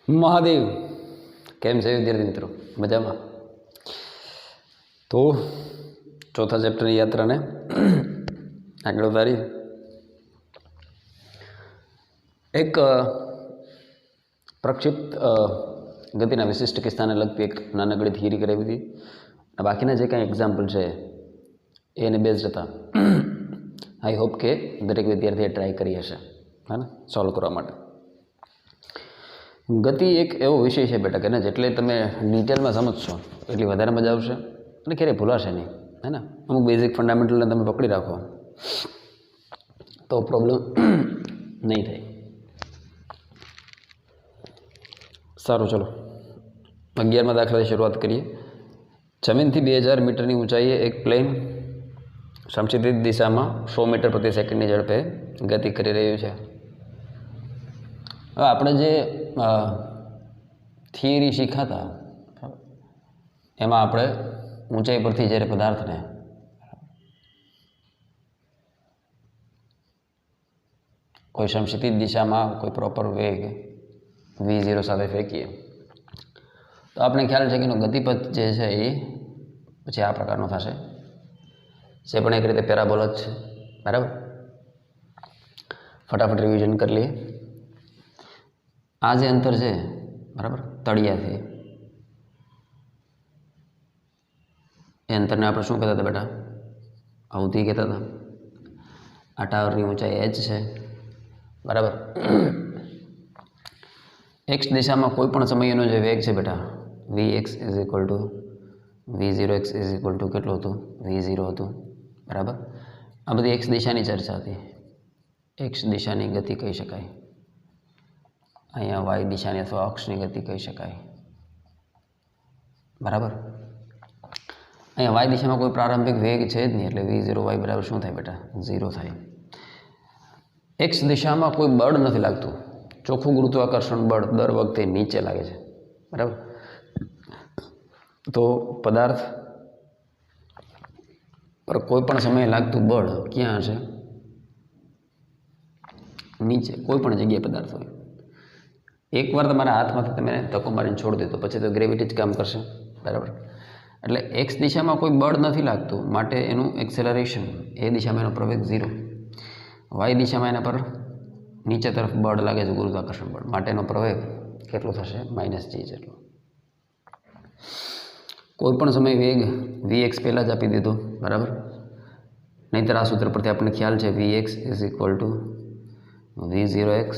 મહાદેવ કેમ છે વિદ્યાર્થી મિત્રો? મજામાં? તો ચોથા ચેપ્ટરની યાત્રાને આગળ વધારી એક પ્રક્ષિપ્ત ગતિના વિશિષ્ટ કિસ્સાને લગતી એક નાનકડી થિયરી કરાવી હતી. બાકીના જે કાંઈ એક્ઝામ્પલ છે એને બેઝ હતા. આઈ હોપ કે દરેક વિદ્યાર્થીએ ટ્રાય કરી હશે હા ને સોલ્વ કરવા માટે. ગતિ એક એવો વિષય છે બેટા કે ને જેટલે તમે ડિટેલમાં સમજશો એટલી વધારે મજા આવશે અને ક્યારેય ભૂલાશે નહીં હે ને. અમુક બેઝિક ફંડામેન્ટલને તમે પકડી રાખો તો પ્રોબ્લેમ નહીં થાય. સારું ચલો 11મા દાખલાથી શરૂઆત કરીએ. જમીનથી 2000 મીટરની ઊંચાઈએ એક પ્લેન સમક્ષિતિજ દિશામાં 100 મીટર પ્રતિ સેકન્ડની ઝડપે ગતિ કરી રહ્યું છે. હવે આપણે જે થિયરી શીખાતા એમાં આપણે ઊંચાઈ પરથી જ્યારે પદાર્થને કોઈ સમક્ષિતિજ દિશામાં કોઈ પ્રોપર વેગ v0 સાથે ફેંકીએ તો આપણે ખ્યાલ છે કે એનો ગતિપથ જે છે એ પછી આ પ્રકારનો થશે. જે પણ એક રીતે પેરાબોલ જ છે બરાબર. ફટાફટ રિવિઝન કરી લઈએ. આ જે અંતર છે બરાબર તળિયાથી એ અંતરને આપણે શું કહેતા હતા બેટા? અવધિ કહેતા હતા. આ ટાવરની ઊંચાઈ h છે બરાબર. x દિશામાં કોઈ પણ સમયનો જે વેગ છે બેટા vx is equal two v0x is equal two કેટલું હતું? v0 હતું બરાબર. આ બધી x દિશાની ચર્ચા હતી. x દિશાની ગતિ કહી શકાય. અહીંયા y દિશાની અથવા અક્ષની ગતિ કહી શકાય બરાબર. અહીંયા y દિશામાં કોઈ પ્રારંભિક વેગ છે જ નહીં એટલે v0y બરાબર શું થાય બેટા? 0 થાય. x દિશામાં કોઈ બળ નથી લાગતું. ચોખ્ખું ગુરુત્વાકર્ષણ બળ દર વખતે નીચે લાગે છે બરાબર. તો પદાર્થ પર કોઈ પણ સમયે લાગતું બળ ક્યાં હશે? નીચે. કોઈ પણ જગ્યાએ પદાર્થ હોય. એકવાર તમારા હાથમાંથી તમે ધક્કો મારીને છોડી દો તો પછી તો ગ્રેવિટી જ કામ કરશે બરાબર. એટલે એક્સ દિશામાં કોઈ બળ નથી લાગતું માટે એનું એક્સેલરેશન એ દિશામાં એનો પ્રવેગ 0. વાય દિશામાં એના પર નીચે તરફ બળ લાગે છે ગુરુત્વાકર્ષણ બળ માટે એનો પ્રવેગ કેટલો થશે? -g જેટલો. કોઈ પણ સમય વેગ vx પહેલાં જ આપી દીધો બરાબર. નહીંતર આ સૂત્ર પરથી આપણને ખ્યાલ છે vx is equal two v0x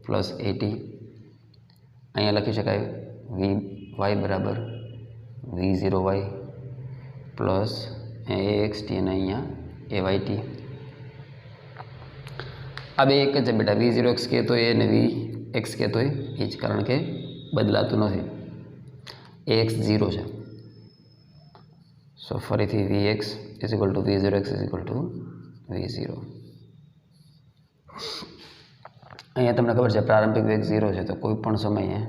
plus at. અહીંયા લખી શકાય vy બરાબર v0y પ્લસ axt અને અહીંયા ayt. આ બે એક જ છે બેટા. v0x કહેતો હોય અને vx કહેતો હોય એ જ, કારણ કે બદલાતું નથી. ax 0 છે. સો ફરીથી vx is equal two v0x is equal to v0. અહીંયા તમને ખબર છે પ્રારંભિક વેગ 0 છે તો કોઈ પણ સમયે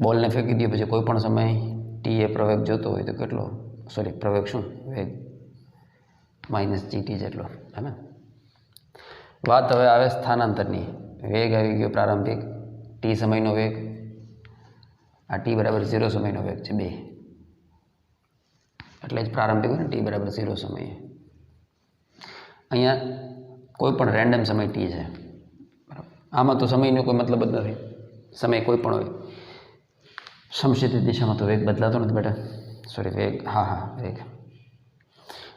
બોલને ફેંકી દો પછી કોઈ પણ સમયે ટી એ પ્રવેગ જોતો હોય તો કેટલો? પ્રવેગ શું? વેગ -gt જેટલો હે ને. વાત હવે આવે સ્થાનાંતરની. વેગ આવી ગયો પ્રારંભિક, ટી સમયનો વેગ. આ ટી બરાબર 0 સમયનો વેગ છે 2 એટલે જ પ્રારંભિક હોય ને ટી બરાબર 0 સમયે. અહીંયા કોઈ પણ રેન્ડમ સમય ટી છે બરાબર. આમાં તો સમયનો કોઈ મતલબ જ નથી. સમય કોઈ પણ હોય. સમક્ષિતિજ દિશામાં તો વેગ બદલાતો નથી બેટા. વેગ વેગ.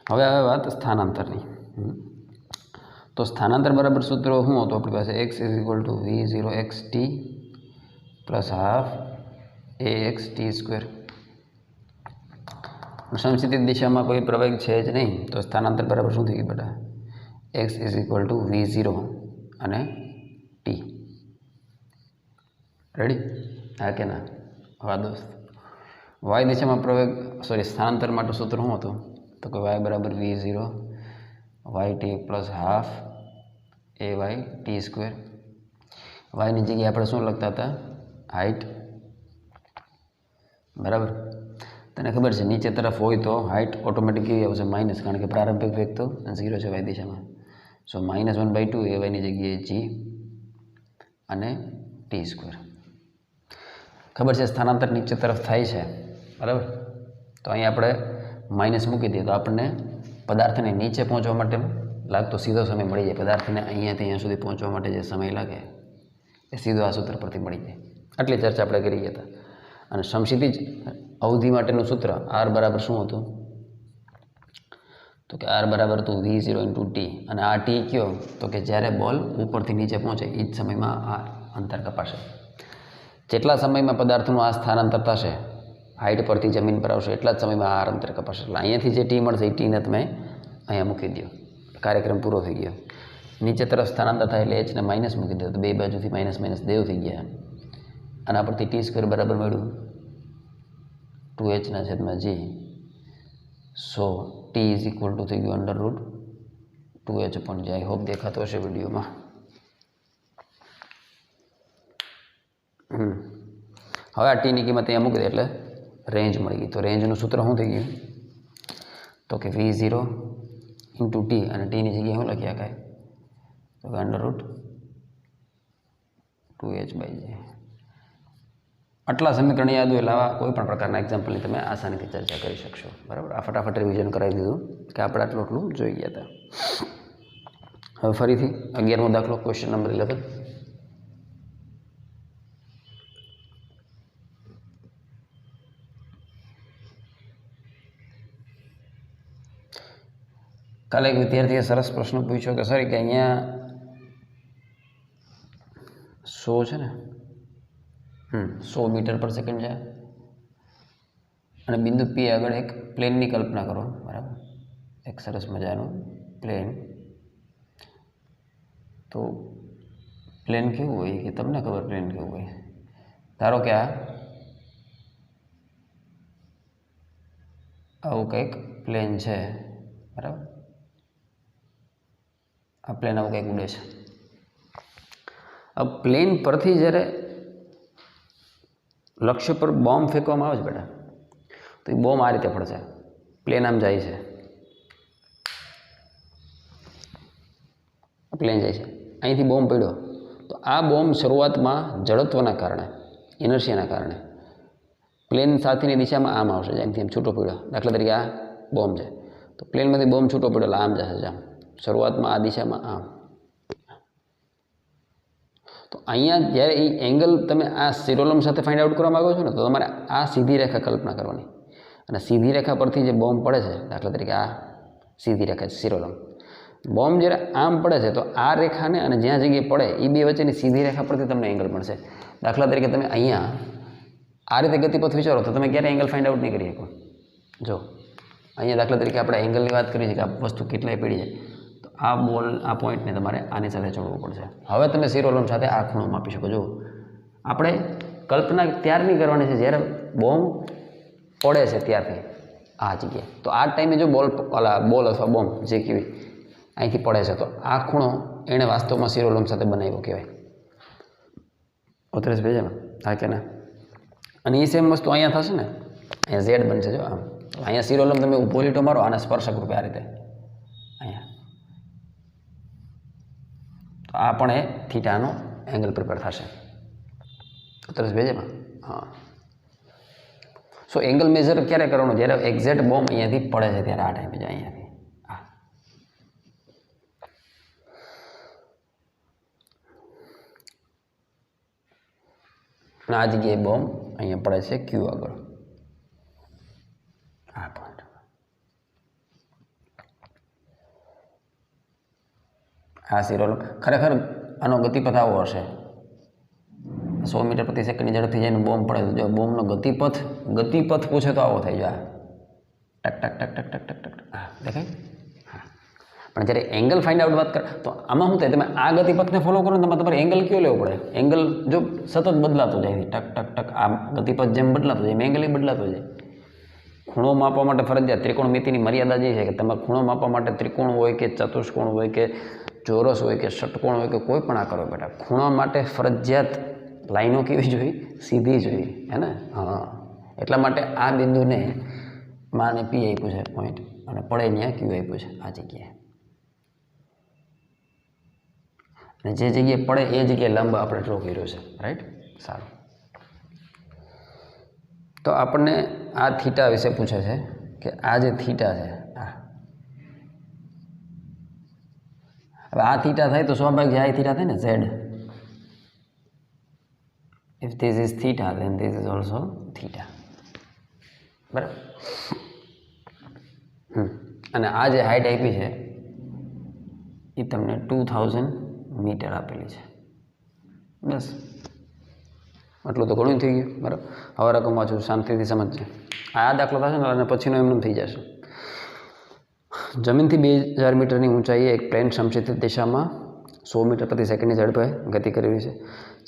હવે આવે વાત સ્થાનાંતરની. તો સ્થાનાંતર બરાબર સૂત્ર શું હતું આપણી પાસે? x is equal to v0xt plus half axt square. સમક્ષિતિજ દિશામાં કોઈ પ્રવેગ છે જ નહીં તો સ્થાનાંતર બરાબર શું થઈ ગયું બેટા? x is equal to v0 અને t. રેડી? હા કે ના? હા દોસ્ત. y દિશામાં પ્રવેગ સ્થાનાંતર માટે સૂત્ર શું હતું? તો કે y બરાબર v0 yt plus half ayt square. વાયની જગ્યાએ આપણે શું લખતા હતા? હાઇટ બરાબર. તને ખબર છે નીચે તરફ હોય તો હાઇટ ઓટોમેટિક કેવી આવશે? માઇનસ, કારણ કે પ્રારંભિક વેગ તો 0 છે વાય દિશામાં. સો -1/2 ayની જગ્યાએ g અને t સ્ક્વેર ખબર છે સ્થાનાંતર નીચે તરફ થાય છે, બરાબર. તો અહીંયા આપણે માઇનસ મૂકી દઈએ તો આપણને પદાર્થને નીચે પહોંચવા માટે લાગતો સીધો સમય મળી જાય. પદાર્થને અહીંયાથી અહીંયા સુધી પહોંચવા માટે જે સમય લાગે એ સીધો આ સૂત્ર પરથી મળી જાય. આટલી ચર્ચા આપણે કરી ગયા હતા. અને સમક્ષિતિજ અવધિ માટેનું સૂત્ર આર બરાબર શું હતું? તો કે આર બરાબર હતું V0 × T. અને આ ટી કયો? તો કે જ્યારે બોલ ઉપરથી નીચે પહોંચે એ જ સમયમાં આ અંતર કપાશે. જેટલા સમયમાં પદાર્થનું આ સ્થાનાંતર થશે, હાઇટ પરથી જમીન પર આવશે, એટલા જ સમયમાં આ અંતર કપાશે. એટલે અહીંયાથી જે ટી મળશે એ ટીને તમે અહીંયા મૂકી દો. કાર્યક્રમ પૂરો થઈ ગયો. નીચે તરફ સ્થાનાંતર થાય એટલે એચને માઇનસ મૂકી દો તો બે બાજુથી માઇનસ માઇનસ દેવ થઈ ગયા. આના પરથી T² બરાબર મળ્યું 2h/g. સો T = થઈ ગયું √2h/g. આઈ હોપ દેખાતો હશે વિડીયોમાં. હવે આ ટીની કિંમત અહીંયા મૂકી દે એટલે રેન્જ મળી ગઈ. તો રેન્જનું સૂત્ર શું થઈ ગયું? તો કે V0 × T. અને ટીની જગ્યાએ શું લખ્યા કાંઈ? તો કે √2h/g. આટલા સમીકરણ યાદ હોય એટલે આવા કોઈ પણ પ્રકારના એક્ઝામ્પલની તમે આસાનીથી ચર્ચા કરી શકશો, બરાબર. આ ફટાફટ રિવિઝન કરાવી દીધું કે આપણે આટલું જોઈ ગયા હતા. હવે ફરીથી 11મો દાખલો, ક્વેશ્ચન નંબર 11. કાલે એક વિદ્યાર્થીએ સરસ પ્રશ્ન પૂછ્યો કે સર કે અહીંયા 100 છે ને 100 મીટર પર સેકન્ડ જાય અને બિંદુ P આગળ એક પ્લેનની કલ્પના કરો, બરાબર. એક સરસ મજાનું પ્લેન. તો પ્લેન કેવું હોય કે તમને ખબર પ્લેન કેવું હોય? ધારો કે આવું કંઈક પ્લેન છે, બરાબર. આ પ્લેન આવું કંઈક ઉડે છે. આ પ્લેન પરથી જ્યારે લક્ષ્ય પર બોમ્બ ફેંકવામાં આવે છે બેટા, તો એ બોમ્બ આ રીતે પડશે. પ્લેન આમ જાય છે, પ્લેન જાય છે, અહીંથી બોમ્બ પડ્યો. તો આ બોમ્બ શરૂઆતમાં જડત્વના કારણે, ઇનર્શિયાના કારણે પ્લેન સાથેની દિશામાં આમ આવશે, જેમથી આમ છૂટો પડ્યો. દાખલા તરીકે આ બોમ્બ છે, તો પ્લેનમાંથી બોમ્બ છૂટો પડ્યો એટલે આમ જશે, આમ શરૂઆતમાં આ દિશામાં આમ. તો અહીંયા જ્યારે એ એંગલ તમે આ સિરોલમ સાથે ફાઇન્ડ આઉટ કરવા માગો છો ને, તો તમારે આ સીધી રેખા કલ્પના કરવાની. અને સીધી રેખા પરથી જે બોમ્બ પડે છે, દાખલા તરીકે આ સીધી રેખા છે સિરોલમ. બોમ્બ જ્યારે આમ પડે છે તો આ રેખાને અને જ્યાં જગ્યાએ પડે એ બે વચ્ચેની સીધી રેખા પરથી તમને એંગલ મળશે. દાખલા તરીકે તમે અહીંયા આ રીતે ગતિપથ વિચારો તો તમે ક્યારે એંગલ ફાઇન્ડ આઉટ નહીં કરી શકો. જો અહીંયા દાખલા તરીકે આપણે એંગલની વાત કરી છે કે આ વસ્તુ કેટલાય પડી જાય, તો આ બોલ આ પોઈન્ટને તમારે આની સાથે જોડવું પડશે. હવે તમે સિરોલમ સાથે આ ખૂણો માપી શકો. જો આપણે કલ્પના ત્યારની કરવાની છે જ્યારે બોમ્બ પડે છે ત્યારથી આ જગ્યાએ. તો આ ટાઈમે જો બોલ અથવા બોમ્બ જે કહેવાય અહીંથી પડે છે, તો આ ખૂણો એણે વાસ્તવમાં સિરોલમ સાથે બનાવ્યો કહેવાય. ઉતરે છે ભેજામાં? હા કે ના? અને એ સેમ વસ્તુ અહીંયા થશે ને, અહીંયા ઝેડ બનશે. જો આમ અહીંયા સિરોલમ તમે ઊભો લીટો મારો આના સ્પર્શક રૂપે આ રીતે અહીંયા, તો આ પણ એ થીટાનો એંગલ પ્રિપેર થશે. ઉતરે છે ભેજામાં? હા. સો એંગલ મેઝર ક્યારે કરવાનો? જ્યારે એક્ઝેક્ટ બોમ્બ અહીંયાથી પડે છે ત્યારે આ ટાઈમે જ અહીંયાથી આ જગ્યાએ બોમ્બ અહીંયા પડે છે ક્યુ આગળ, આ પોઈન્ટ. આ સિરોલમ ખરેખર આનો ગતિપથ આવો હશે, 100 મીટર પ્રતિ સેકન્ડની ઝડપથી જઈને બોમ્બ પડે તો જો બોમ્બનો ગતિપથ પૂછે તો આવો થઈ જાય, ટક ટક ટક ટક ટક ટક ટક. હા દેખાય? હા. પણ જ્યારે એંગલ ફાઇન્ડ આઉટ વાત કરે તો આમાં શું થાય, તમે આ ગતિપથને ફોલો કરો ને તમારે એંગલ કયો લેવો પડે? એંગલ જો સતત બદલાતો જાય, ટક ટક ટક આ ગતિપથ જેમ બદલાતો જાય એમ એંગલ બદલાતો જાય. ખૂણો માપવા માટે ફરજિયાત ત્રિકોણમિતિની મર્યાદા જે છે કે તમે ખૂણો માપવા માટે ત્રિકોણ હોય કે ચતુષ્કોણ હોય કે ચોરસ હોય કે ષટકોણ હોય કે કોઈ પણ આકાર હોય બેટા, ખૂણા માટે ફરજિયાત લાઈનો કેવી જોઈએ? સીધી જોઈએ, હે ને? હા. એટલા માટે આ બિંદુને માને પી આપ્યું છે પોઈન્ટ અને પડે ત્યાં ક્યુ આપ્યું છે આ જગ્યાએ. અને જે જગ્યાએ પડે એ જગ્યાએ લંબ આપણે ડ્રો કર્યો છે, રાઈટ? સારું. તો આપણને આ થીટા વિશે પૂછે છે કે આ જે થીટા છે હવે આ થીટા થાય તો સ્વાભાવિક આ થીટા થાય ને z. If this is theta then this is also theta. બરાબર. અને આ જે હાઇટ આપી છે એ તમને 2000 મીટર આપેલી છે. બસ આટલું તો ઘણું થઈ ગયું. બરાબર. હવે રકમ વાંચું, શાંતિથી સમજજે. આ દાખલો થશે ને અને પછીનો એમનું થઈ જશે. જમીનથી 2000 મીટરની ઊંચાઈએ એક પ્લેન સમક્ષિતિજ દિશામાં 100 મીટર પ્રતિ સેકન્ડની ઝડપે ગતિ કરી રહી છે.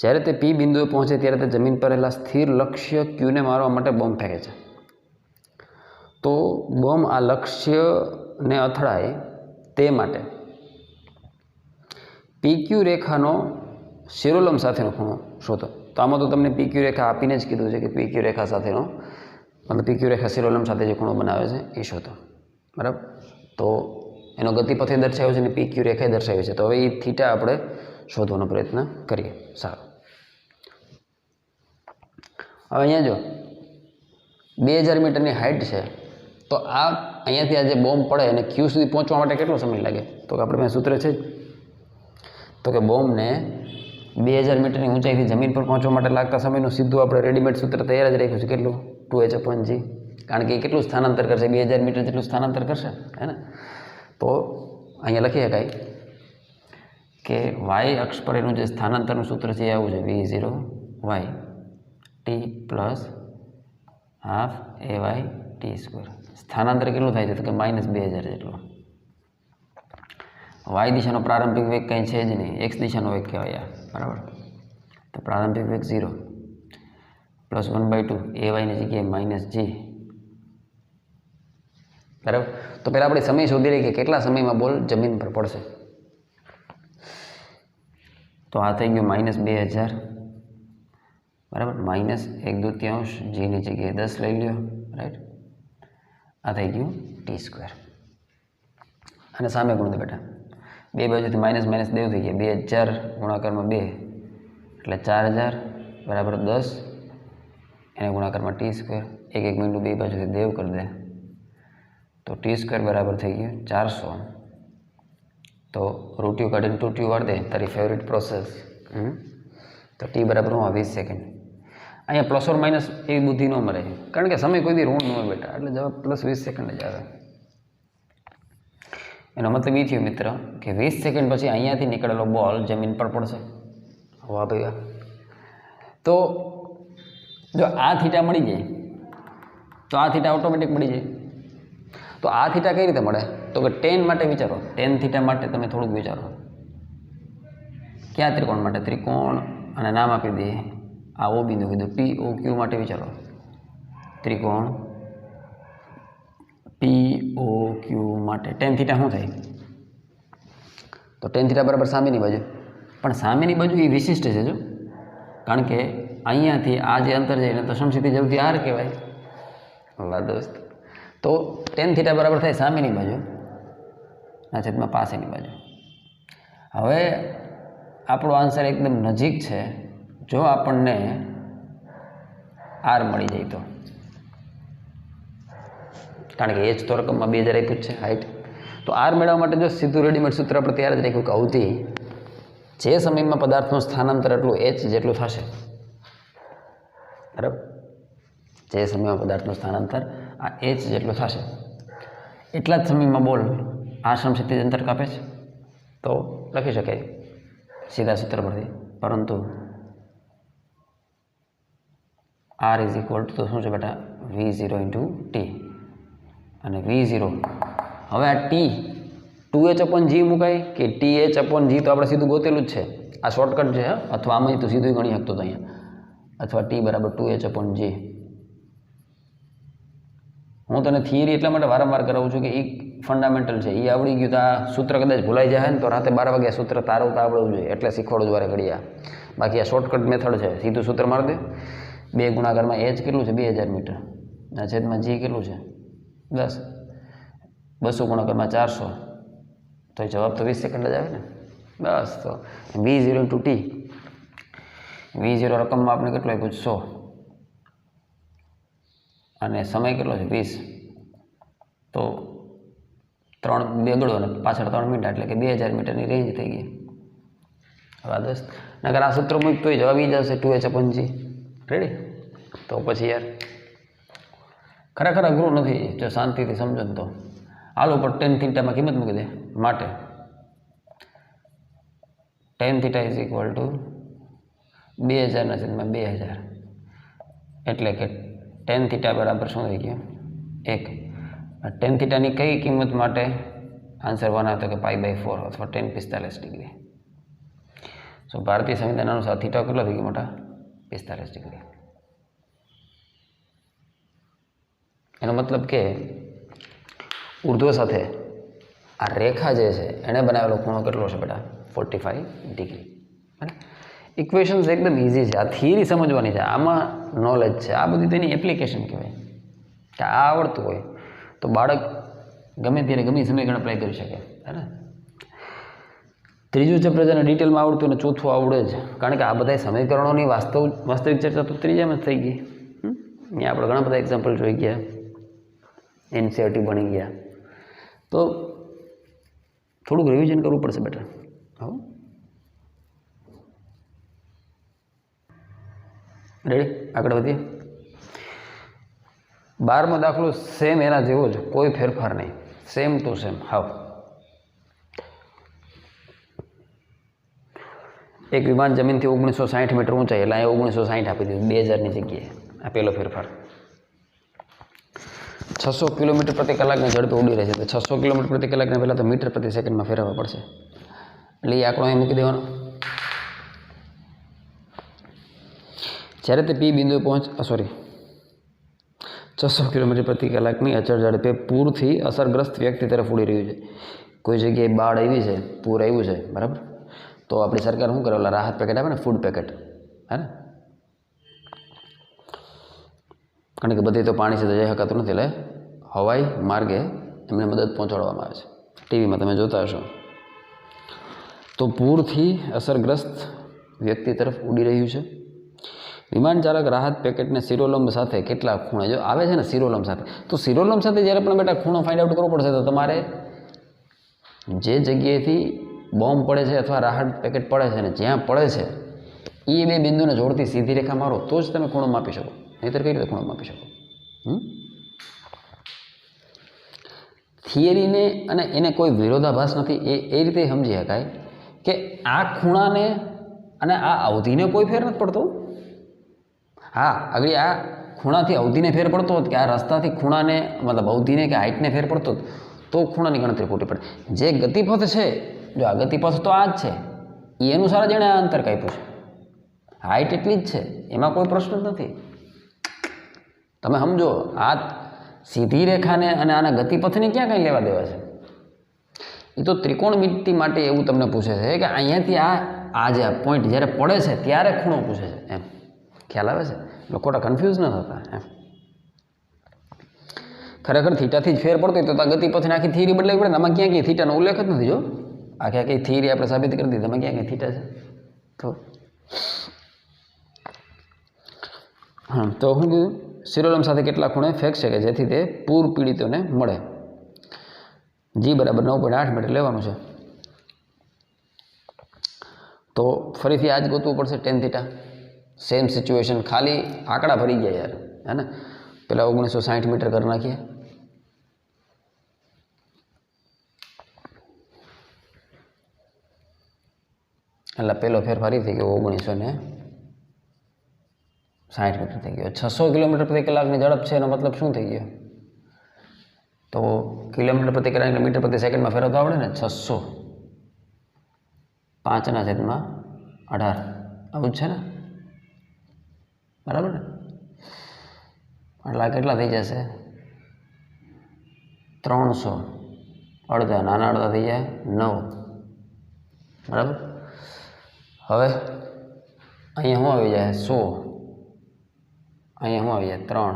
જ્યારે તે પી બિંદુએ પહોંચે ત્યારે તે જમીન પર રહેલા સ્થિર લક્ષ્ય ક્યુને મારવા માટે બોમ્બ ફેંકે છે. તો બોમ્બ આ લક્ષ્યને અથડાય તે માટે પીક્યુ રેખાનો શિરોલંબ સાથેનો ખૂણો શોધો. તો આમાં તો તમને પીક્યુ રેખા આપીને જ કીધું છે કે પીક્યુ રેખા સાથેનો મતલબ પીક્યુ રેખા શિરોલંબ સાથે જે ખૂણો બનાવે છે એ શોધો. બરાબર. તો એનો ગતિપથે દર્શાવ્યો છે અને પીક્યુ રેખાએ દર્શાવી છે. તો હવે એ થીટા આપણે શોધવાનો પ્રયત્ન કરીએ. સારું. હવે અહીંયા જો 2000 મીટરની હાઇટ છે તો આ અહીંયાથી આ જે બોમ્બ પડે અને ક્યુ સુધી પહોંચવા માટે કેટલો સમય લાગે? તો કે આપણે સૂત્ર છે જ તો કે બોમ્બને 2000 મીટરની ઊંચાઈથી જમીન પર પહોંચવા માટે લાગતા સમયનું સીધું આપણે રેડીમેડ સૂત્ર તૈયાર જ રાખ્યું છે. કેટલું? 2h/g. કારણ કે એ કેટલું સ્થાનાંતર કરશે? 2000 મીટર જેટલું સ્થાનાંતર કરશે, હે ને? તો અહીંયા લખી શકાય કે વાય અક્ષ પર એનું જે સ્થાનાંતરનું સૂત્ર છે એ આવું છે v0y t plus half ay t². સ્થાનાંતર કેટલું થાય છે? તો કે -2000 જેટલું. વાય દિશાનો પ્રારંભિક વેગ કંઈ છે જ નહીં, એક્સ દિશાનો વેગ કહેવાય. બરાબર. તો પ્રારંભિક વેગ 0 પ્લસ 1/2 ayની જગ્યાએ -g. બરાબર. તો પહેલાં આપણે સમય શોધી લઈએ કે કેટલા સમયમાં બોલ જમીન પર પડશે. તો આ થઈ ગયું -2000. બરાબર. -1/2 જીની જગ્યાએ 10 લઈ લ્યો. રાઈટ. આ થઈ ગયું t². અને સામે ગુણ દે બેટા. બે બાજુથી માઇનસ દેવ થઈ ગયા. 2000 ગુણાકારમાં 2 એટલે 4000 બરાબર 10 એને ગુણાકારમાં t². એક મિનિટ બે બાજુથી દેવ કરી દે તો t² બરાબર થઈ ગયું 400. તો રૂટિયું કાઢીને ટૂટિયું વાળ દે તારી ફેવરિટ પ્રોસેસ. તો t બરાબર હું 20 સેકન્ડ. અહીંયા પ્લસ ઓર માઇનસ એવી બુદ્ધિ ન મળે કારણ કે સમય કોઈ દી ઋણ ન હોય બેટા, એટલે જવાબ +20 સેકન્ડ જ આવે. એનો મતલબ એ થયો મિત્ર કે 20 સેકન્ડ પછી અહીંયાથી નીકળેલો બોલ જમીન પર પડશે. વાહ ભાઈ વાહ. તો જો આ થીટા મળી જાય તો આ થીટા ઓટોમેટિક મળી જાય. તો આ થીટા કઈ રીતે મળે? તો કે ટેન માટે વિચારો. ટેન થીટા માટે તમે થોડુંક વિચારો. ક્યાં ત્રિકોણ માટે? ત્રિકોણ અને નામ આપી દઈએ. આ ઓ બિંદુ કીધું. POQ માટે વિચારો. ત્રિકોણ POQ માટે ટેન થીટા શું થાય? તો ટેન થીટા બરાબર સામેની બાજુ. પણ સામેની બાજુ એ વિશિષ્ટ છે જો, કારણ કે અહીંયાથી આ જે અંતર છે એને તો સમક્ષિતિજ અવધિ R કહેવાય. વાહ દોસ્ત. તો ટેન થીટા બરાબર થાય સામેની બાજુ ના છેદમાં પાસેની બાજુ. હવે આપણો આન્સર એકદમ નજીક છે જો આપણને R મળી જાય તો, કારણ કે h તો રકમમાં 2000 આપ્યું જ છે હાઇટ. તો R મેળવવા માટે જો સીધું રેડીમેડ સૂત્ર આપણે તૈયાર જ રાખ્યું કે અવધિ જે સમયમાં પદાર્થનું સ્થાનાંતર એટલું h જેટલું થશે. બરાબર. જે સમયમાં પદાર્થનું સ્થાનાંતર આ h જેટલું થશે એટલા જ સમયમાં બોલ આ સમક્ષિતિજ અંતર કાપે છે. તો લખી શકાય સીધા સૂત્ર પરથી, પરંતુ R ઇઝ ઇક્વલ ટુ શું છે બેટા? V0 × t. અને V0 હવે આ t 2h/g મુકાય કે TH/g? તો આપણે સીધું ગોતેલું જ છે. આ શોર્ટકટ છે, અથવા આમાં તો સીધું ગણી શકતો હતો અહીંયા. અથવા t બરાબર 2h/g. હું તને થિયરી એટલા માટે વારંવાર કરાવું છું કે એ ફંડામેન્ટલ છે, એ આવડી ગયું તો આ સૂત્ર કદાચ ભૂલાઈ જાય ને તો રાતે 12 વાગે સૂત્ર તારવતા આવડવું જોઈએ, એટલે શીખવાડું જ વારે ઘડીએ. બાકી આ શોર્ટકટ મેથડ છે, સીધું સૂત્ર મારી દે. 2 ગુણાકારમાં h કેટલું છે? 2000 મીટર. ના છેદમાં g કેટલું છે? 10. 200 ગુણાકારમાં 400. તો જવાબ તો 20 સેકન્ડ જ આવે ને. બસ. તો V0 × t. V0 રકમમાં આપણે કેટલું આપ્યું? 100. અને સમય કેટલો છે 20, તો 3 ગણો અને પાછળ 3 મિનિટ એટલે કે 2000 મીટરની રેન્જ થઈ ગઈ. હવે 10 નકર આ સૂત્ર મૂક તોય જવાબ ઈ જ આવશે 2h/g. રેડી? તો પછી યાર ખરેખર અઘરું નથી જો શાંતિથી સમજો ને તો. હાલો પર tan થીટામાં કિંમત મૂકી દે માટે tan theta is equal two 2000/2000 એટલે કે tan થીટા બરાબર શું થઈ ગયું 1. tan થીટાની કઈ કિંમત માટે આન્સર 1 આવતો કે π/4 અથવા tan 45 ડિગ્રી. સો ભારતીય સંવિધાન અનુસાર થીટા કેટલો થઈ ગયો મોટા 45 ડિગ્રી. એનો મતલબ કે ઉર્ધ્વ સાથે આ રેખા જે છે એણે બનાવેલો ખૂણો કેટલો છે બેટા 45 ડિગ્રી. ઇક્વેશન્સ એકદમ ઇઝી છે. આ થિયરી સમજવાની છે, આમાં નોલેજ છે. આ બધી તેની એપ્લિકેશન કહેવાય કે આ આવડતું હોય તો બાળક ગમે ત્યારે ગમે સમીકરણ એપ્લાય કરી શકે. હે ને? ત્રીજું ચેપ્ટર જેને ડિટેલમાં આવડતું અને ચોથું આવડે જ, કારણ કે આ બધા સમીકરણોની વાસ્તવિક ચર્ચા તો ત્રીજામાં જ થઈ ગઈ. અહીંયા આપણે ઘણા બધા એક્ઝામ્પલ જોઈ ગયા, એનસીઆરટી ભણી ગયા, તો થોડુંક રિવિઝન કરવું પડશે બેટા. હા, રેડી? આગળ વધીએ. 12મો દાખલો સેમ એના જેવો જ, કોઈ ફેરફાર નહીં, સેમ ટુ સેમ. હાવ એક વિમાન જમીનથી 1960 મીટર ઊંચાઈ, એટલે અહીંયા 1960 આપી દીધું 2000ની જગ્યાએ. આ પહેલો ફેરફાર. 600 કિલોમીટર પ્રતિ કલાકની ઝડપે ઉડી રહે છે, તો 600 કિલોમીટર પ્રતિ કલાકને પહેલાં તો મીટર પ્રતિ સેકન્ડમાં ફેરવવા પડશે, એટલે એ આંકડો અહીં મૂકી દેવાનો. જ્યારે તે પી બિંદુએ 600 કિલોમીટર પ્રતિ કલાકની અચળ ઝડપે પૂરથી અસરગ્રસ્ત વ્યક્તિ તરફ ઉડી રહ્યું છે. કોઈ જગ્યાએ બાઢ આવી છે, પૂર આવ્યું છે, બરાબર, તો આપણી સરકાર શું કરે, ઓલા રાહત પેકેટ આપે ને, ફૂડ પેકેટ, હે ને? કારણ કે બધી તો પાણી સાથે જઈ શકાતું નથી, એટલે હવાઈ માર્ગે એમને મદદ પહોંચાડવામાં આવે છે. ટીવીમાં તમે જોતા હશો. તો પૂરથી અસરગ્રસ્ત વ્યક્તિ તરફ ઉડી રહ્યું છે. વિમાન ચાલક રાહત પેકેટને શિરોલંબ સાથે કેટલા ખૂણે જો આવે છે ને, શિરોલંબ સાથે, તો શિરોલંબ સાથે જ્યારે પણ બેટા ખૂણો ફાઇન્ડ આઉટ કરવો પડશે, તો તમારે જે જગ્યાએથી બોમ્બ પડે છે અથવા રાહત પેકેટ પડે છે ને જ્યાં પડે છે એ બે બિંદુને જોડતી સીધી રેખા મારો તો જ તમે ખૂણો માપી શકો, નહીંતર કઈ રીતે ખૂણો માપી શકો? થિયરીને અને એને કોઈ વિરોધાભાસ નથી, એ રીતે સમજી શકાય કે આ ખૂણાને અને આ અવધિને કોઈ ફેર નથી પડતો. હા, આગળ આ ખૂણાથી અવધિને ફેર પડતો હોત કે આ રસ્તાથી ખૂણાને મતલબ અવધિને કે હાઇટને ફેર પડતો હોત તો ખૂણાની ગણતરી ખોટી પડે. જે ગતિપથ છે, જો આ ગતિપથ તો આ જ છે, એ અનુસાર જ એણે આ અંતર કાપ્યું છે. હાઇટ એટલી જ છે, એમાં કોઈ પ્રશ્ન જ નથી. તમે સમજો, આ સીધી રેખાને અને આના ગતિપથને ક્યાં કંઈ લેવા દેવા છે? એ તો ત્રિકોણમિતિ માટે એવું તમને પૂછે છે કે અહીંયાથી આ જે પોઈન્ટ જ્યારે પડે છે ત્યારે ખૂણો પૂછે છે, એમ ખ્યાલ આવે છે? લોકો કન્ફ્યુઝ ન થતા એમ. ખરેખર થીટાથી જ ફેર પડતો હોય તો ગતિપથની આખી થિયરી બદલાવી પડે ને. આમાં ક્યાં ક્યાંય થીટાનો ઉલ્લેખ જ નથી. જો આખી થિયરી આપણે સાબિત કરી દીધી, આમાં ક્યાં ક્યાં થીટા છે. તો શું કીધું? શિરોલંબ સાથે કેટલા ખૂણે ફેંકશે કે જેથી તે પૂર પીડિતોને મળે. જી બરાબર 9.8 મીટર લેવાનું છે. તો ફરીથી આ જ ગોતવું પડશે, tan થીટા. સેમ સિચ્યુએશન, ખાલી આંકડા ભરી ગયા યાર, હે ને? પેલા 1960 મીટર કરી નાખીએ. એટલે પેલો ફેરફાર થઈ ગયો 1960 મીટર થઈ ગયો. 600 કિલોમીટર પ્રતિ કલાકની ઝડપ છે, એનો મતલબ શું થઈ ગયો? તો કિલોમીટર પ્રતિ કલાક મીટર પ્રતિ સેકન્ડમાં ફેરવતા આવડે ને. 600 5/18 આવું જ છે ને, બરાબર ને? એટલે કેટલા થઈ જશે? 300 અડધા, નાના અડધા થઈ જાય 9, બરાબર. હવે અહીંયા શું આવી જાય? 100. અહીંયા શું આવી જાય? 3.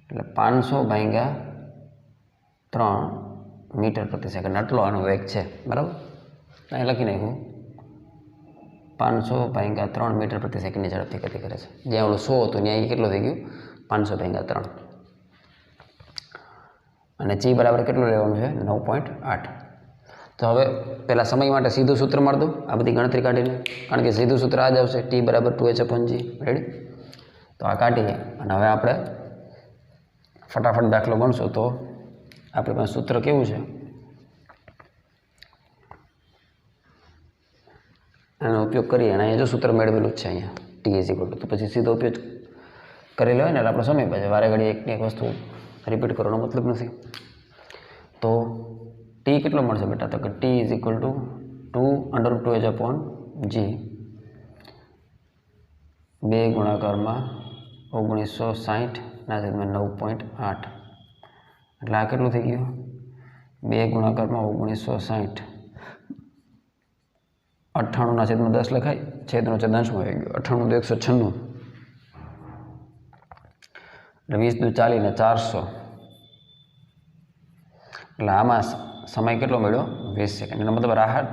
એટલે 500/3 મીટર પ્રતિ સેકન્ડ, આટલો આનો વેગ છે, બરાબર. અહીં લખી નાખ્યું 500/3 મીટર પ્રતિ સેકન્ડની ઝડપથી ગતિ કરે છે. જ્યાં ઓલું 100 હતું ત્યાં એ કેટલો થઈ ગયું? 500/3. અને જી બરાબર કેટલું લેવાનું છે 9.8. તો હવે પહેલાં સમય માટે સીધું સૂત્ર મારી દો આ બધી ગણતરી કાઢીને, કારણ કે સીધું સૂત્ર આ જ આવશે ટી બરાબર 2h/g. રેડી? તો આ કાઢીએ અને હવે આપણે ફટાફટ દાખલો ગણશો તો આપણી પાસે સૂત્ર કેવું છે, આનો ઉપયોગ કરીએ અને અહીંયા જો સૂત્ર મેળવેલું જ છે અહીંયા ટી ઇઝ ઇક્વલ ટુ, તો પછી સીધો ઉપયોગ કરી લેવાય ને એટલે આપણો સમય બચે. વારે ઘડી એકની એક વસ્તુ રિપીટ કરવાનો મતલબ નથી. તો ટી કેટલો મળશે બેટા? તો કે T is equal two 2√2h/g 2 ગુણાકારમાં 1960/9.8. એટલે આ કેટલું થઈ ગયું? 2 ગુણાકારમાં 1960 98/10 લખાય, છેદનો છેદાંશમાં આવી ગયો 98 તો 196, એટલે 20 દુ 40 ને 400. એટલે આમાં સમય કેટલો મળ્યો? 20 સેકન્ડ. એનો મતલબ રાહત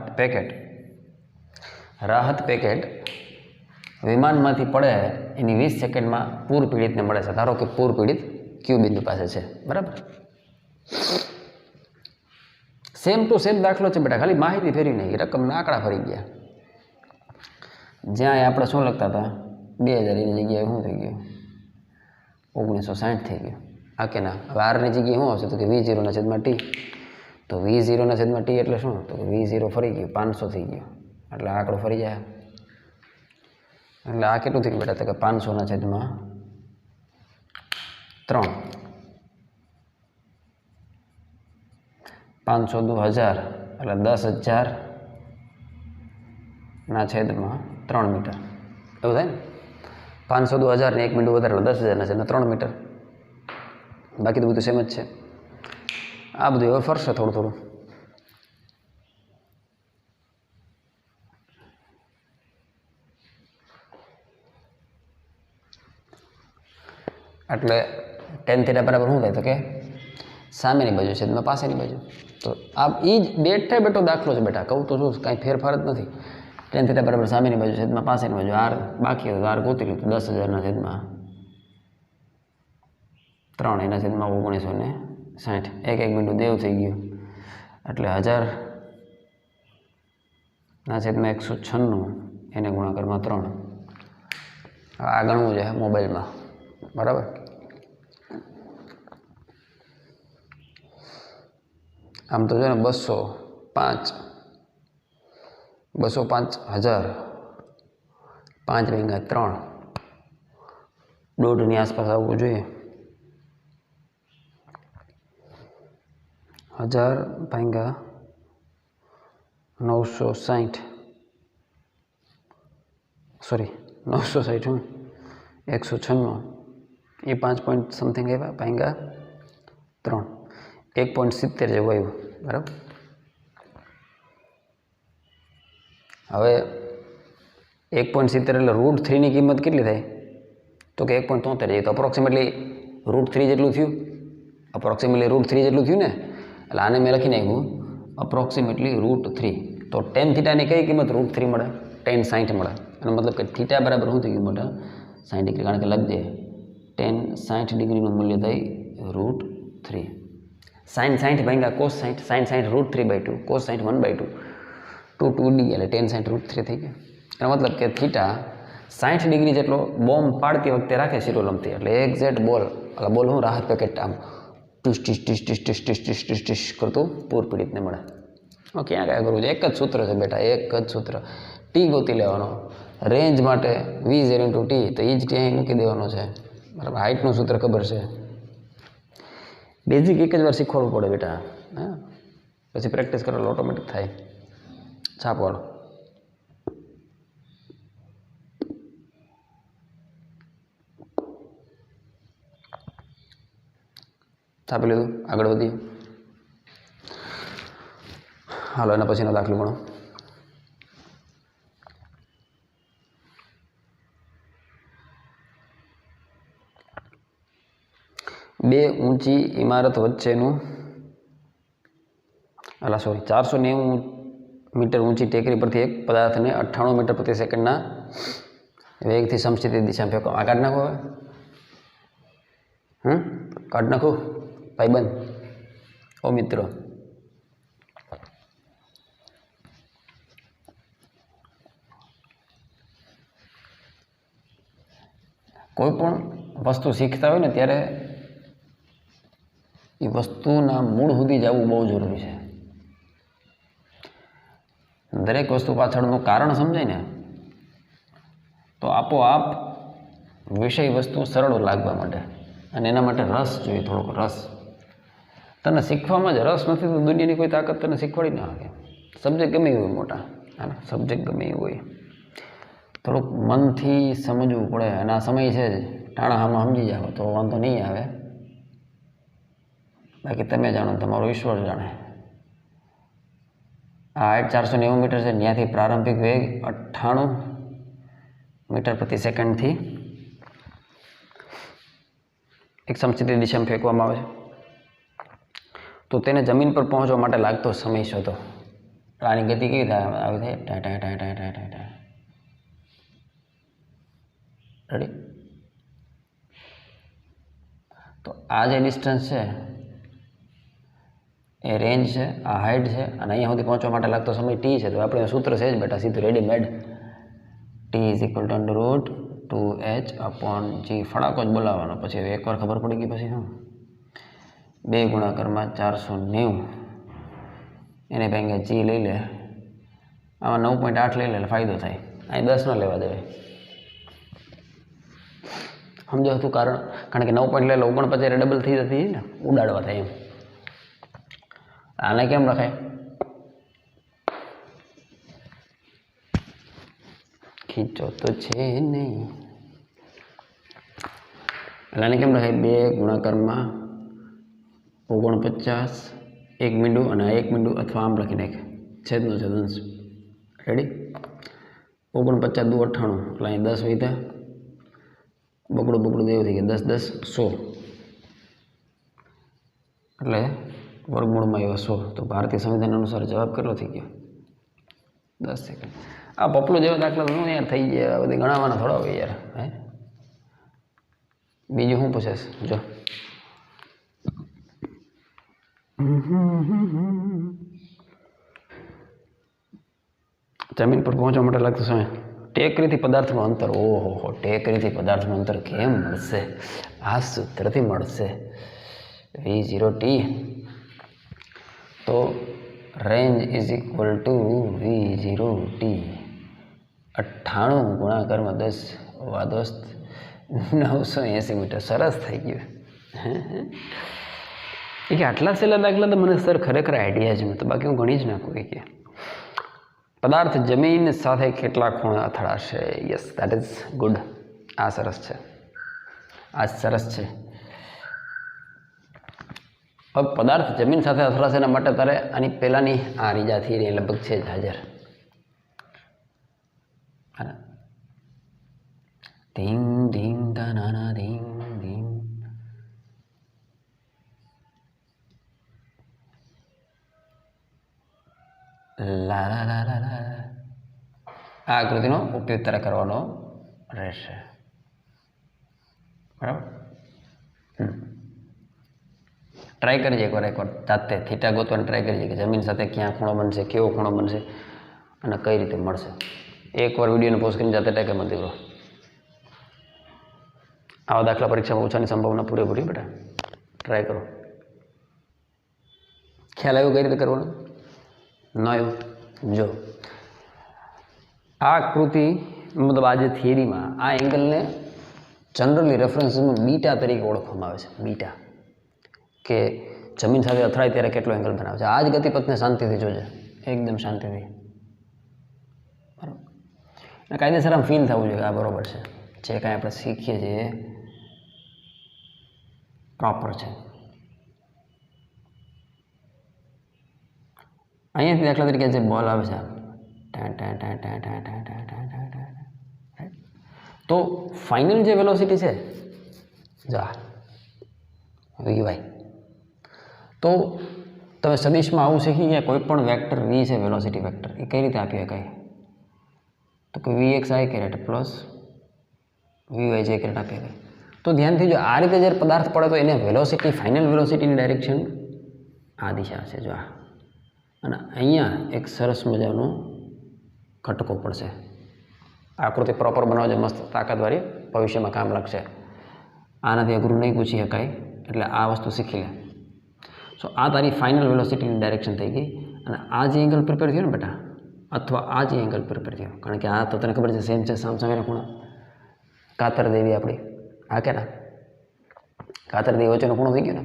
પેકેટ વિમાનમાંથી પડે એની 20 સેકન્ડમાં પૂર પીડિતને મળે છે. ધારો કે પૂર પીડિત ક્યુ બિંદુ પાસે છે, બરાબર? સેમ ટુ સેમ દાખલો છે બેટા, ખાલી માહિતી ફેરવી નહીં, રકમના આંકડા ફરી ગયા. જ્યાં આપણે શું લખતા હતા 2000 એની જગ્યાએ શું થઈ ગયું 1960 થઈ ગયું. આ કે ના? હવે આરની જગ્યાએ શું આવશે? તો કે V0/T. તો V0/T એટલે શું? તો કે V0 ફરી ગયું 500 થઈ ગયું, એટલે આંકડો ફરી જાય. એટલે આ કેટલું થઈ ગયું બેટા? તો કે 500/3. 500 દુ 1000 એટલે 10,000/3 મીટર. એવું થાય ને? 500 દુ 1000 ને 1 મીટર વધારે એટલે 10,000/3 મીટર. બાકી તો બધું સેમ જ છે. આ બધું હવે ફરશે થોડું થોડું. એટલે tan θ બરાબર શું થાય? તો કે સામેની બાજુ છે એમાં પાસેની બાજુ. તો આ એ જ બેઠે બેઠો દાખલો છે બેટા, કહું તો શું કાંઈ ફેરફાર જ નથી. tan θ બરાબર સામેની બાજુ છે એમાં પાસેની બાજુ. આર બાકી હતું, આર ગોતી લીધું 10,000/3 એના છેદમાં 1960. એક બિંદુ દેવ થઈ ગયું એટલે 1000/196 એને ગુણાકારમાં 3. આ ગણવું છે મોબાઈલમાં, બરાબર? આમ તો જો ને 205,000 5/3 દોઢની આસપાસ આવવું જોઈએ. 1000/960 સોરી 960 196 એ 5 પોઈન્ટ સમથિંગ આવ્યા ભાંગા 3 1.70 જેવું આવ્યું, બરાબર? હવે 1.70 એટલે √3ની કિંમત કેટલી થાય? તો કે 1.73 જાય. તો અપ્રોક્સિમેટલી √3 જેટલું થયું. √3 જેટલું થયું ને, એટલે આને મેં લખી નાખ્યું અપ્રોક્સિમેટલી √3. તો tan θ ની કઈ કિંમત √3 મળે? tan 60 મળે. એનો મતલબ કે θ બરાબર શું થઈ ગયું મોટા? 60 ડિગ્રી. કારણ કે લખજે tan 60 ડિગ્રીનું મૂલ્ય થાય √3. sin 60 ભાગ્યા cos 60, sin 60 √3/2, cos 60 1/2, 2D એટલે tan 60 √3 થઈ ગયું. એનો મતલબ કે θ 60 ડિગ્રી જેટલો બોમ્બ પાડતી વખતે રાખે શિરોલંબથી, એટલે એક્ઝેક્ટ બોલ હું રાહત પેકેટ આમ ટીશ કરતું પૂર પીડિતને મળે. ક્યાં કયા કરવું છે? એક જ સૂત્ર છે બેટા, એક જ સૂત્ર. ટી ગોતી લેવાનો રેન્જ માટે V0/T, તો એ જ ટી અહીં મૂકી દેવાનો છે, બરાબર? હાઇટનું સૂત્ર ખબર છે. બેઝિક એક જ વાર શીખવાડવું પડે બેટા, હા, પછી પ્રેક્ટિસ કરો ઓટોમેટિક થાય. છાપવાળો છાપી લીધું, આગળ વધીએ. હાલો એના પછીનો દાખલો ગણો. બે ઊંચી ઇમારત વચ્ચેનું 490 મીટર ઊંચી ટેકરી પરથી એક પદાર્થને 98 મીટર પ્રતિ સેકન્ડના વેગથી સમસ્થિતિ દિશામાં ફેંકો. આ કાઢ નાખો ભાઈબંધ. ઓ મિત્રો, કોઈ પણ વસ્તુ શીખતા હોય ને ત્યારે એ વસ્તુના મૂળ સુધી જવું બહુ જરૂરી છે. દરેક વસ્તુ પાછળનું કારણ સમજાય ને તો આપોઆપ વિષય વસ્તુ સરળ લાગવા માટે, અને એના માટે રસ જોઈએ, થોડોક રસ. તને શીખવામાં જ રસ નથી તો દુનિયાની કોઈ તાકાત તને શીખવાડી ના શકે. સબ્જેક્ટ ગમે એવું હોય મોટા, હા, સબ્જેક્ટ ગમે એવું હોય, થોડુંક મનથી સમજવું પડે. અને આ સમય છે જ, ટાણાહામાં સમજી જાવ તો વાંધો નહીં આવે. બાકી તમે જાણો, તમારો ઈશ્વર જાણે. આ હાઇટ 490 મીટર છે. ત્યાંથી પ્રારંભિક વેગ 98 મીટર પ્રતિ સેકન્ડથી એક સમસીધી દિશામાં ફેંકવામાં આવે છે. તો તેને જમીન પર પહોંચવા માટે લાગતો સમય શોધો. આની ગતિ કેવી થાય? આવી થાય ટા ટા ટા ટા ટા ટા ટા. રેડી? તો આ જે ડિસ્ટન્સ છે એ રેન્જ છે, આ હાઇટ છે, અને અહીંયા સુધી પહોંચવા માટે લાગતો સમય ટી છે. તો આપણે સૂત્ર છે જ બેટા, સીધું readymade. T is equal to under root 2h upon G. ફડાકો જ બોલાવવાનો. પછી હવે એકવાર ખબર પડી ગઈ પછી શું? 2 ગુણાકારમાં 490 એને ભાંગે જી લઈ લે. આમાં 9.8 લઈ લે એટલે ફાયદો થાય. અહીં 10 ન લેવા દેવાય. સમજો હતું કારણ? કારણ કે 9 લઈ લે 49 ડબલ થઈ જતી ને, ઉડાડવા થાય એમ. આને કેમ રખાય? ખીચો તો છે નહીં. એટલે આને કેમ રખાય? 2 ગુણાકારમાં 49 1 મીંડું, અને 1 મીંડું અથવા આમ લખી નાખે છેદનો છેદંશ. રેડી? 49 દુ 98 એટલે અહીં 10 વધ્યા. બગડું દેવું થઈ ગયા. 10 10 100 એટલે વર્ગમૂળમાં એવા 100. તો ભારતીય સંવિધાન અનુસાર જવાબ કેટલો થઈ ગયો? 10 સેકન્ડ. આ પપલું જેવા દાખલા તો શું યાર થઈ ગયા? બધી ગણાવવાના થોડા હોય યાર. હે, બીજું શું પૂછે જો? જમીન પર પહોંચવા માટે લાગતું સમય. ટેકરીથી પદાર્થનું અંતર. ઓહો, ટેકરીથી પદાર્થનું અંતર કેમ મળશે? આ સૂત્રથી મળશે. V0t. તો range is equal two V0t 98 ગુણાકારમાં 10 વાદોસ્ત 980 મીટર. સરસ થઈ ગયું. એ કે આટલા સહેલા દાખલા તો મને સર ખરેખર આઈડિયા જ નહોતો, બાકી હું ગણી જ નાખું. કે પદાર્થ જમીન સાથે કેટલા ખૂણે અથડાશે? Yes, that is good. આ સરસ છે, આ સરસ છે. હવે પદાર્થ જમીન સાથે અથડાશે એના માટે તારે આની પહેલાંની આ રીજા થિયરી લગભગ છે જ હાજર. ધીમ ધીમ તા નાના ધીમ ધીમ. લા લા લા લા લા. આ આકૃતિનો ઉપયોગ તારે કરવાનો રહેશે. બરાબર? ટ્રાય કરજે એકવાર જાતે થીટા ગોતવાની ટ્રાય કરજે કે જમીન સાથે ક્યાં ખૂણો બનશે, કેવો ખૂણો બનશે અને કઈ રીતે મળશે. એકવાર વિડીયોને પોઝ કરીને જાતે ટ્રાય કરી દીધો. આવા દાખલા પરીક્ષામાં ઓછાની સંભાવના પૂરેપૂરી બેટા. ટ્રાય કરો. ખ્યાલ આવ્યો કઈ રીતે કરવાનું? ન આવ્યું? જો આ આકૃતિ મતલબ આજે થિયરીમાં આ એંગલને જનરલી રેફરન્સમાં બીટા તરીકે ઓળખવામાં આવે છે. બીટા, કે જમીન સાથે અથડાય ત્યારે કેટલો એંગલ બનાવે છે. આ જ ગતિપથને શાંતિથી જોજે, એકદમ શાંતિથી. બરાબર? અને કાયદેસર આમ ફીલ થવું જોઈએ આ બરાબર છે, જે કાંઈ આપણે શીખીએ છીએ પ્રોપર છે. અહીંયાથી દાખલા તરીકે જે બોલ આવે છે તો ફાઇનલ જે વેલોસિટી છે જા વી, તો તમે સદિશમાં આવું શીખી ગયા. કોઈ પણ વેક્ટર વી છે, વેલોસિટી વેક્ટર, એ કઈ રીતે આપી શકાય? તો કે વીએક્સ આઈ કેરેટ પ્લસ વીવાય જે કેરેટ આપી શકાય. તો ધ્યાનથી જો આ રીતે જ્યારે પદાર્થ પડે તો એને વેલોસિટી, ફાઇનલ વેલોસિટીની ડાયરેક્શન આ દિશા છે જો આ, અને અહીંયા એક સરસ મજાનો ખટકો પડશે. આકૃતિ પ્રોપર બનાવજો મસ્ત તાકાતવાળી, ભવિષ્યમાં કામ લાગશે. આનાથી અઘરું નહીં પૂછી શકાય, એટલે આ વસ્તુ શીખી લે. સો આ તારી ફાઇનલ વેલોસિટીની ડાયરેક્શન થઈ ગઈ. અને આ જે એંગલ પ્રિપેર થયો ને બેટા, અથવા આ જે એંગલ પ્રિપેર થયો, કારણ કે આ તો તને ખબર છે સેમ છે, સામસામેના ખૂણા. કાતર દેવી આપણી, હા કે ના, કાતર દેવી વચ્ચેનો ખૂણો થઈ ગયો ને.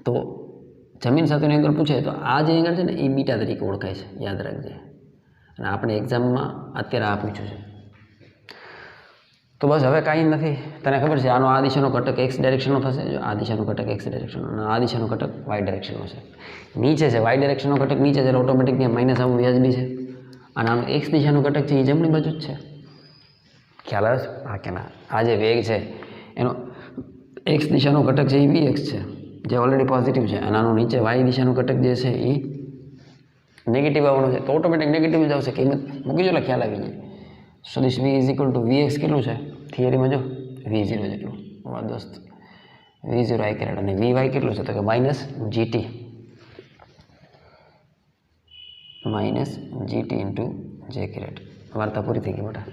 તો જમીન સાથેનો એંગલ પૂછે તો આ જે એંગલ છે ને એ બીટા તરીકે ઓળખાય છે, યાદ રાખજે. અને આપણે એક્ઝામમાં અત્યારે આ પૂછ્યું છે. તો બસ હવે કાંઈ નથી, તને ખબર છે આનો આ દિશાનો ઘટક એક્સ ડાયરેક્શનનો થશે, જો આ દિશાનો ઘટક એક્સ ડાયરેક્શનનો, અને આ દિશાનો ઘટક વાય ડાયરેક્શનનો છે. નીચે છે વાય ડાયરેક્શનનો ઘટક નીચે છે, એટલે ઓટોમેટિક ત્યાં માઇનસ આવવું વ્યાજબી છે. અને આનો એક્સ દિશાનો ઘટક છે એ જમણી બાજુ જ છે. ખ્યાલ આવે છે? હા કે ના? આ જે વેગ છે એનો એક્સ દિશાનો ઘટક છે એ વી એક્સ છે, જે ઓલરેડી પોઝિટિવ છે. અને આનો નીચે વાય દિશાનો ઘટક જે છે એ નેગેટિવ આવવાનો છે, તો ઓટોમેટિક નેગેટિવ જ આવશે. કિંમત મૂકી જો એટલે ખ્યાલ આવી જાય. So this V is equal to V X કેટલું છે થિયરીમાં, જો વી ઝીરો જેટલું. વાહ દોસ્ત, વી ઝીરો આઈ કેરેટ. અને વી વાય કેટલું છે તો કે minus GT, minus GT into જે કેરેટ. વાર્તા પૂરી થઈ ગઈ બેટા.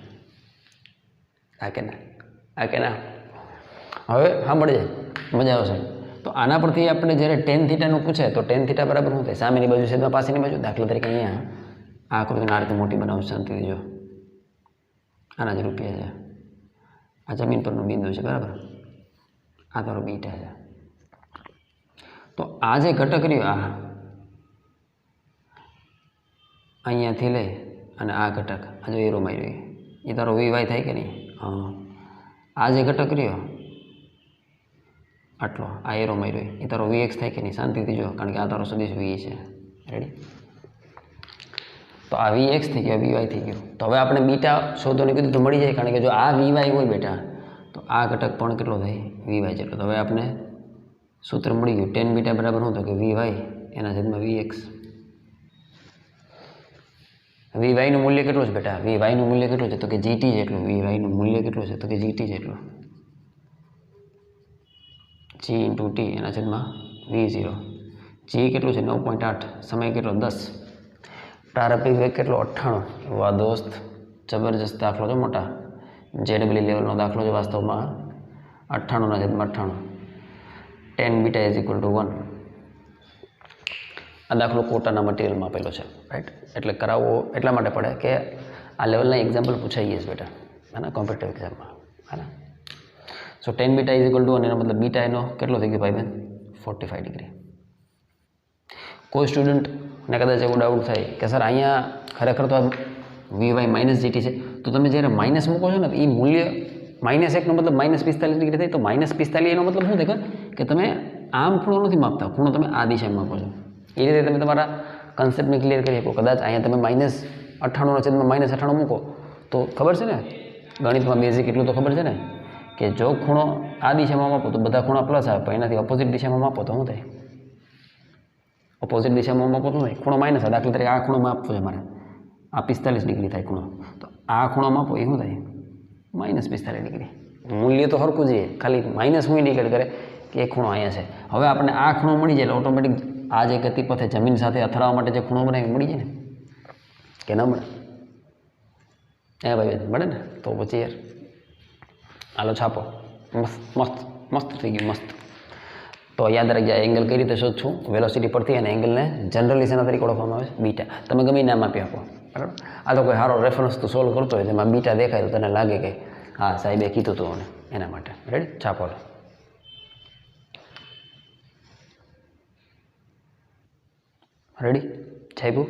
આ કે ના? આ કે ના? હવે સાંભળજે, મજા આવશે. તો આના પરથી આપણે જ્યારે ટેન થીટાનું પૂછે તો ટેન થીટા બરાબર શું થાય? સામેની બાજુ છેદમાં પાસેની બાજુ. દાખલા તરીકે અહીંયા આ આકૃતિને આ રીતે મોટી બનાવું શાંતિથી જો. આના જ રૂપિયા છે. આ જમીન પરનું બિંદુ છે બરાબર. આ તારો બીટા છે. તો આ જે ઘટક રહ્યો આ અહીંયાથી લઈ અને આ ઘટક આ જો એરોમાં રહ્યો એ તારો વી વાય થાય કે નહીં? હા. આ જે ઘટક રહ્યો આટલો આ એરોમાં રહ્યો એ તારો વી એક્સ થાય કે નહીં? શાંતિથી જો, કારણ કે આ તારો સદીશ વી છે. રેડી? તો આ વી એક્સ થઈ ગયો, વી વાય થઈ ગયો. તો હવે આપણે બીટા શોધોને કીધું તો મળી જાય, કારણ કે જો આ વી વાય હોય બેટા તો આ ઘટક પણ કેટલો થાય? વી વાય જેટલો. તો હવે આપણે સૂત્ર મળી ગયું. ટેન બીટા બરાબર શું? તો કે વી વાય એના છેદમાં વી એક્સ. વી વાયનું મૂલ્ય કેટલું છે બેટા? વી વાયનું મૂલ્ય કેટલું છે તો કે જીટી જેટલું. વી વાયનું મૂલ્ય કેટલું છે તો કે જીટી જેટલું. જી ઇન્ટુ ટી એના છેદમાં વી ઝીરો. જી કેટલું છે? 9.8. સમય કેટલો? 10. પ્રારંભિક વેગ કેટલો? 98. વાહ દોસ્ત, જબરજસ્ત દાખલો છે મોટા. જેડબલી લેવલનો દાખલો છે વાસ્તવમાં. 98/98. 10 બીટા ઇઝ ઇક્વલ ટુ 1. આ દાખલો કોટાના મટીરિયલમાં આપેલો છે, રાઈટ? એટલે કરાવવો એટલા માટે પડે કે આ લેવલના એક્ઝામ્પલ પૂછાઈએ છે બેટા, હા ને, કોમ્પિટિટિવ એક્ઝામમાં, હા ને. સો 10 બીટા ઇઝ ઇક્વલ ટુ 1, એનો મતલબ બીટા એનો કેટલો થઈ ગયો ભાઈ બેન? 45 ડિગ્રી. કોઈ સ્ટુડન્ટને કદાચ એવો ડાઉટ થાય કે સર અહીંયા ખરેખર તો આ વી વાય માઇનસ જીટી છે, તો તમે જ્યારે માઇનસ મૂકો છો ને એ મૂલ્ય -1નો મતલબ -45 ડિગ્રી થાય. તો -45 એનો મતલબ શું થાય કે તમે આમ ખૂણો નથી માપતા, ખૂણો તમે આ દિશામાં માપો છો. એ રીતે તમે તમારા કન્સેપ્ટને ક્લિયર કરી શકો. કદાચ અહીંયા તમે -98/-98 મૂકો તો ખબર છે ને, ગણિતમાં બેઝિક એટલું તો ખબર છે ને કે જો ખૂણો આ દિશામાં માપો તો બધા ખૂણા પ્લસ આવે, પણ એનાથી ઓપોઝિટ દિશામાં માપો તો શું થાય? ઓપોઝિટ દિશામાં માપો તો શું થાય? ખૂણો માઇનસ આવે. દાખલા તરીકે આ ખૂણો માપવો છે મારે, આ 45 ડિગ્રી થાય ખૂણો, તો આ ખૂણો માપો એ શું થાય? -45 ડિગ્રી. મૂલ્ય તો સરખું જ, ખાલી માઇનસ હું ઇન્ડિકેટ કરે કે એ ખૂણો અહીંયા છે. હવે આપણે આ ખૂણો મળી જાય એટલે ઓટોમેટિક આ જે ગતિપથે જમીન સાથે અથડાવવા માટે જે ખૂણો બનાવી મળી જાય ને, કે ન મળે? એ ભાઈ મળે ને. તો પછી યાર હાલો છાપો. મસ્ત મસ્ત મસ્ત થઈ ગયું, મસ્ત. તો યાદ રાખજે આ એંગલ કઈ રીતે શોધશું? વેલોસિટી પરથી. અને એંગલને જનરલી શેના તરીકે ઓળખવામાં આવે છે? બીટા. તમે ગમે નામ આપી આપો, બરાબર? આ તો કોઈ સારો રેફરન્સ તો સોલ્વ કરતો હોય જેમાં બીટા દેખાય તો તને લાગે કે હા સાહેબે કીધું હતું મને, એના માટે. રેડી? છાપો. રેડી? છાપ્યું?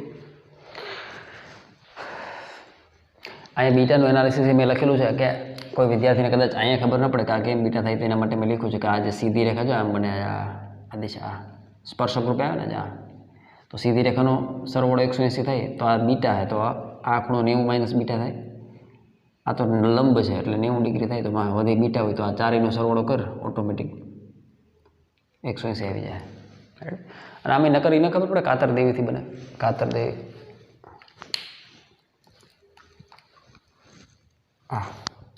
અહીંયા બીટાનું એનાલિસિસ મેં લખેલું છે કે કોઈ વિદ્યાર્થીને કદાચ અહીંયા ખબર ન પડે કે આ કેમ બીટા થાય, તેના માટે મેં લખ્યું છે કે આ જે સીધી રેખા છે આમ બને, આ દિશા સ્પર્શક રૂપે આવે ને આ, તો સીધી રેખાનો સરવાળો 180 થાય તો આ બીટા છે, તો આ ખૂણો 90 - બીટા થાય. આ તો લંબ છે એટલે 90 ડિગ્રી થાય, તો વધી બીટા હોય તો આ ચારેયનો સરવાળો કર, ઓટોમેટિક 180 આવી જાય. અને આમે નકરી ન ખબર પડે, કાતર દેવીથી બને. કાતર દેવી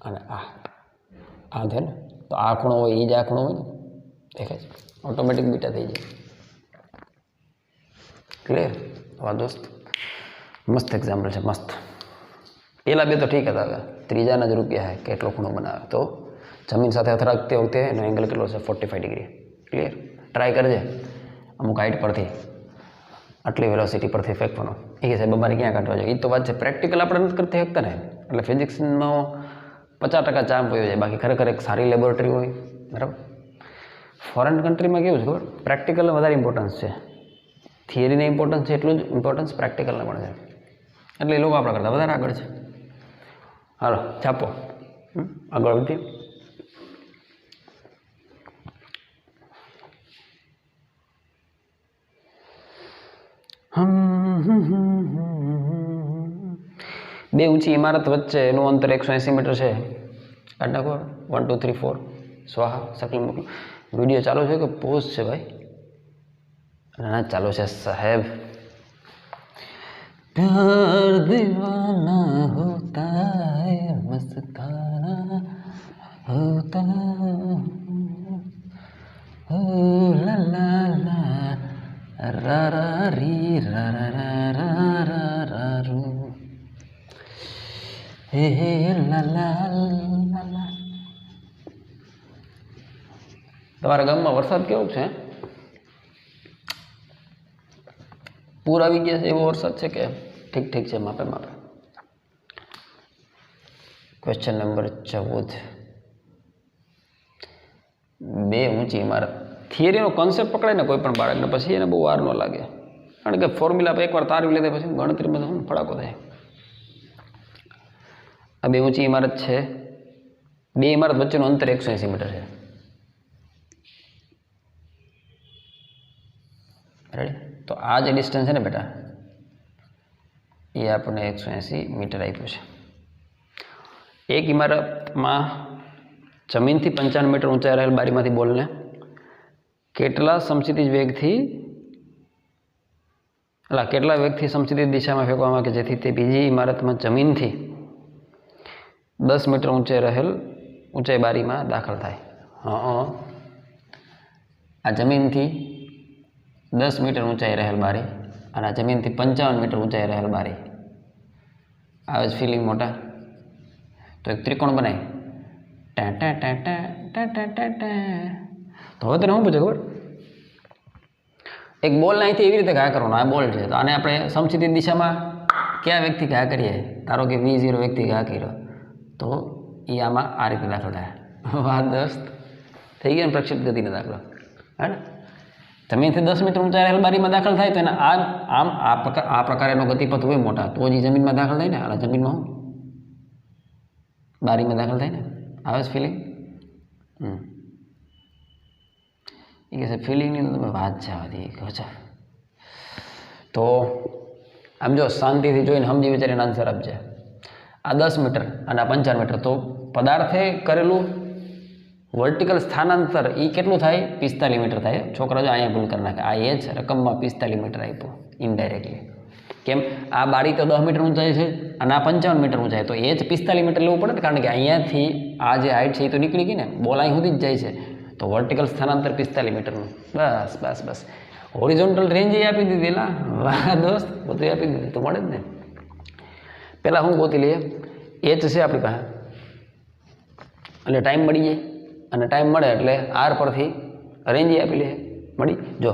અને આ છે ને, તો આ ખૂણો હોય એ જ આ ખૂણો હોય ને, દેખાય છે ઓટોમેટિક બીટા થઈ જાય ક્લિયર વાહ દોસ્ત મસ્ત એક્ઝામ્પલ છે મસ્ત પેલા બે તો ઠીક હતા હવે ત્રીજાના જ રૂપિયા છે કેટલો ખૂણો બનાવે તો જમીન સાથે અથડાતી વખતે એનો એંગલ કેટલો છે 45 ડિગ્રી ક્લિયર ટ્રાય કરજે અમુક હાઇટ પરથી આટલી વેલોસિટી પરથી ફેંકવાનો એ કે સાહેબ અમારે ક્યાં કાઢવા જોઈએ એ તો વાત છે પ્રેક્ટિકલ આપણે નથી કરતી શકતા ને એટલે ફિઝિક્સમાં 50% ચામ પયો જાય બાકી ખરેખર એક સારી લેબોરેટરી હોય બરાબર ફોરેન કન્ટ્રીમાં કેવું છે ખબર પ્રેક્ટિકલને વધારે ઇમ્પોર્ટન્સ છે થિયરીને ઇમ્પોર્ટન્સ છે એટલું જ ઇમ્પોર્ટન્સ પ્રેક્ટિકલને પણ છે એટલે એ લોકો આપણા કરતાં વધારે આગળ છે હાલો છાપો આગળ વધીએ બે ઊંચી ઇમારત વચ્ચે એનું અંતર 180 મીટર છે કાઢ નાખો 1 2 3 4 સ્વાહા સકલ મોકલો વિડીયો ચાલુ છે કે પોઝ છે ભાઈ ના ચાલુ છે સાહેબ प्यार दीवाना होता है मस्ताना होता ला ला ला रा रा री रा रा रा रा रा रू हे हे ला ला ला લા તમારા ગામમાં વરસાદ કેવો છે પૂર આવી ગયા છે એવો વરસાદ છે કે ઠીક ઠીક છે માપે માપે ક્વેશ્ચન નંબર 14 બે ઊંચી ઇમારત થિયરીનો કોન્સેપ્ટ પકડાય ને કોઈ પણ બાળકને પછી એને બહુ વાર ન લાગે કારણ કે ફોર્મ્યુલા એકવાર તારવી લીધે પછી ગણતરીમાં શું ફડાકો થાય આ બે ઊંચી ઇમારત છે બે ઇમારત વચ્ચેનું અંતર 180 મીટર છે રેડી તો આ જે ડિસ્ટન્સ છે ને બેટા એ આપણને 180 મીટર આપ્યું છે એક ઇમારતમાં જમીનથી 55 મીટર ઊંચાઈ રહેલ બારીમાંથી બોલને કેટલા સમક્ષિતિજ વેગથી કેટલા વેગથી સમક્ષિતિજ દિશામાં ફેંકવામાં કે જેથી તે બીજી ઇમારતમાં જમીનથી 10 મીટર ઊંચાઈ બારીમાં દાખલ થાય આ જમીનથી 10 મીટર ઊંચાઈ રહેલ બારી અને આ જમીનથી 55 મીટર ઊંચાઈ રહેલ બારી આવે છે ફિલિંગ મોટા તો એક ત્રિકોણ બનાય ટા ટા ટા ટા ટા ટા ટા ટા તો હવે તને શું પૂછે ખબર એક બોલને અહીંથી એવી રીતે ઘા કરવાનો આ બોલ છે તો આને આપણે સમક્ષિતિજ દિશામાં કયા વેગથી ઘા કરીએ ધારો કે v0 વેગથી ઘા કર્યો તો એ આમાં આ રીતે દાખલ થાય વાત દોસ્ત થઈ ગયો ને પ્રક્ષિપ્ત ગતિનો દાખલો હા ને જમીનથી 10 મીટર ઊંચાઈ રહેલ બારીમાં દાખલ થાય તો એને આમ આ પ્રકારેનો ગતિપથ હોય મોટા તો જ જમીનમાં દાખલ થાય ને આ જમીનમાં હું બારીમાં દાખલ થાય ને આવે છે ફિલિંગ એ કહે છે ફિલિંગની તો તમે વાત છે બધી ગજબ તો આમ જો શાંતિથી જોઈને સમજી વિચારીને આન્સર આપજે આ 10 મીટર અને આ 55 મીટર તો પદાર્થે કરેલું વર્ટિકલ સ્થાનાંતર એ કેટલું થાય 45 મીટર થાય છોકરા જો અહીંયા ભૂલ કરી નાખે આ એ જ રકમમાં 45 મીટર આપ્યું ઇનડાયરેક્ટલી કેમ આ બારી તો 10 મીટર ઊંચાઈ છે અને આ 55 મીટર ઊંચાઈ તો એ જ 45 મીટર લેવું પડે કારણ કે અહીંયાથી આ જે હાઇટ છે એ તો નીકળી ગઈ ને બોલ અહીં સુધી જ જાય છે તો વર્ટિકલ સ્થાનાંતર 45 મીટરનું બસ બસ બસ હોરિઝોન્ટલ રેન્જ એ આપી દીધી લા વાહ દોસ્ત બધું આપી દીધું તો મળે જ ને પહેલાં હું ગોતી લઈએ એચ છે આપણી પાસે એટલે ટાઈમ મળી જાય અને ટાઈમ મળે એટલે આર પરથી રેન્જ આપી લે મળી જો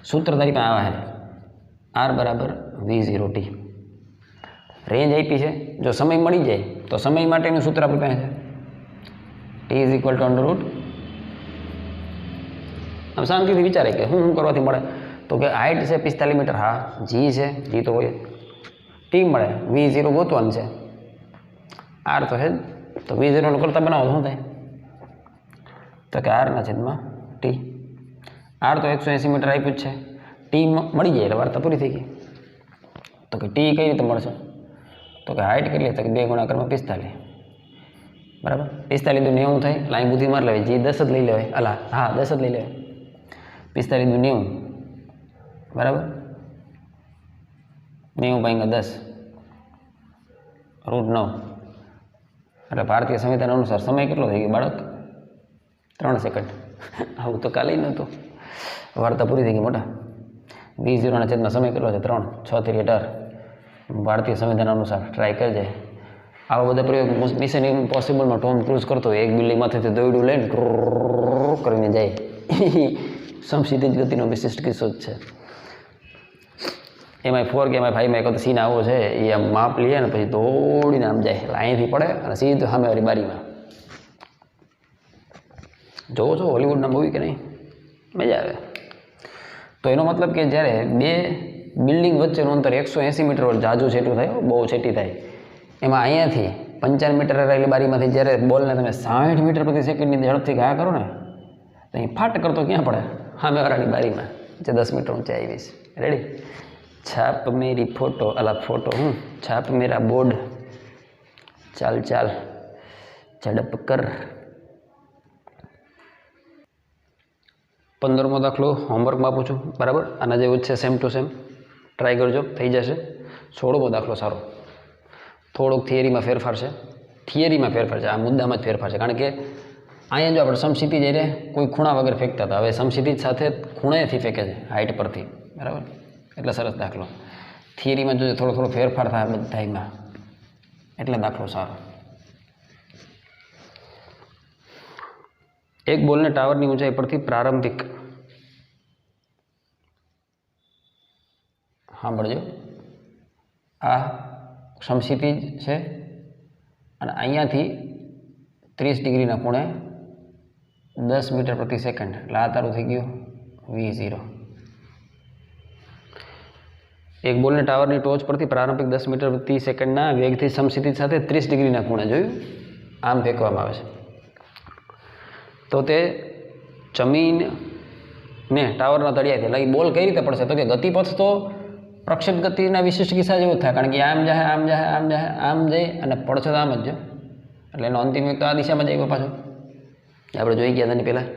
સૂત્ર તારી પાસે આવા છે આર બરાબર v0t રેન્જ આપી છે જો સમય મળી જાય તો સમય માટેનું સૂત્ર આપણી પાસે છે t is equal to under route આમ શાંતિથી વિચારે કે શું કરવાથી મળે તો કે હાઇટ છે 45 મીટર હા જી છે જી તો હોય ટી મળે v0 ગોતવાનું છે આર તો છે જ તો v0 નું કરતા બનાવો શું થાય તો કે આરના છેદમાં ટી આર તો 180 મીટર આપ્યું જ છે ટી મળી જાય એટલે વાર્તા પૂરી થઈ ગઈ તો કે ટી કઈ રીતે મળશે તો કે હાઇટ કેટલી તો કે 2 ગુણાકારમાં 45 બરાબર 45 દુ 90 થાય લાઈન બુદ્ધિ માર લેવાય જી 10 જ લઈ લેવાય અલા હા 10 જ લઈ લેવાય 45 દુ 90 બરાબર 90 / 10 √9 એટલે ભારતીય સંવિધાન અનુસાર સમય કેટલો થઈ ગયો બાળક 3 સેકન્ડ આવું તો કાલે નહોતું. વાર્તા પૂરી થઈ ગઈ મોટા. 20 છેદમાં સમય કેટલો છે? 3. 6 × 18 ભારતીય સંવિધાન અનુસાર. ટ્રાય કરજે. આવા બધા પ્રયોગ મિશન ઇમ્પોસિબલમાં ટોમ ક્રૂઝ કરતો હોય. એક બિલ્ડિંગમાંથી દોયડું લઈને કરીને જાય. સમક્ષિતિજ ગતિનો વિશિષ્ટ કિસ્સો જ છે. MI4 કે MI5 એક સીન આવો છે. એ આમ માપ લે ને પછી દોડીને આમ જાય. એટલે અહીંથી પડે અને સીધું સામેવાળી બારીમાં. જોવો છો હોલિવૂડના મૂવી કે નહીં? મજા આવે. તો એનો મતલબ કે જ્યારે બે બિલ્ડિંગ વચ્ચેનું અંતર 180 મીટર જાજુ છેટું થાય, બહુ છેટી થાય, એમાં અહીંયાથી 55 મીટર રહેલી બારીમાંથી જ્યારે બોલને તમે 60 મીટર પ્રતિ સેકન્ડની ઝડપથી ગયા કરો ને, તો અહીં ફાટ કરતો ક્યાં પડે? સામેવાળાની બારીમાં, જે 10 મીટર ઊંચાઈ આવી છે. રેડી? છાપ મેરી ફોટો, ફોટો છાપ મેરા બોર્ડ, ચાલ ચાલ ઝડપ કર. 15મો દાખલો હોમવર્કમાં આપું છું, બરાબર? આના જેવું જ છે, સેમ ટુ સેમ. ટ્રાય કરજો, થઈ જશે. 16મો દાખલો સારો. થોડોક થિયરીમાં ફેરફાર છે. આ મુદ્દામાં જ ફેરફાર છે. કારણ કે અહીંયા જો આપણે સમક્ષિતિજ એટલે કોઈ ખૂણા વગર ફેંકતા હતા, હવે સમક્ષિતિજ સાથે ખૂણેથી ફેંકે છે, હાઇટ પરથી, બરાબર? એટલે સરસ દાખલો. થિયરીમાં જો થોડો ફેરફાર થાય બધામાં, એટલે દાખલો સારો. એક બોલને ટાવરની ઊંચાઈ પરથી પ્રારંભિક, સાંભળજો, આ સમક્ષિતિજ છે અને અહીંયાથી 30 ડિગ્રીના ખૂણે 10 મીટર પ્રતિ સેકન્ડ, એટલે આ તારું થઈ ગયું V0. એક બોલને ટાવરની ટોચ પરથી પ્રારંભિક 10 મીટર પ્રતિ સેકન્ડના વેગથી સમક્ષિતિજ સાથે 30 ડિગ્રીના ખૂણે, જોયું, આમ ફેંકવામાં આવે છે. તો તે જમીનને ટાવરના તળિયાથી, એટલે એ બોલ કઈ રીતે પડશે? તો કે ગતિપથ તો પ્રક્ષેપ ગતિના વિશિષ્ટ કિસ્સા જેવું જ થાય. કારણ કે આમ જાય, આમ જાય અને પડશે તો આમ જ. એટલે એનો અંતિમ વેગ તો આ દિશામાં જાય પાછો. આપણે જોઈ ગયા તેની પહેલાં.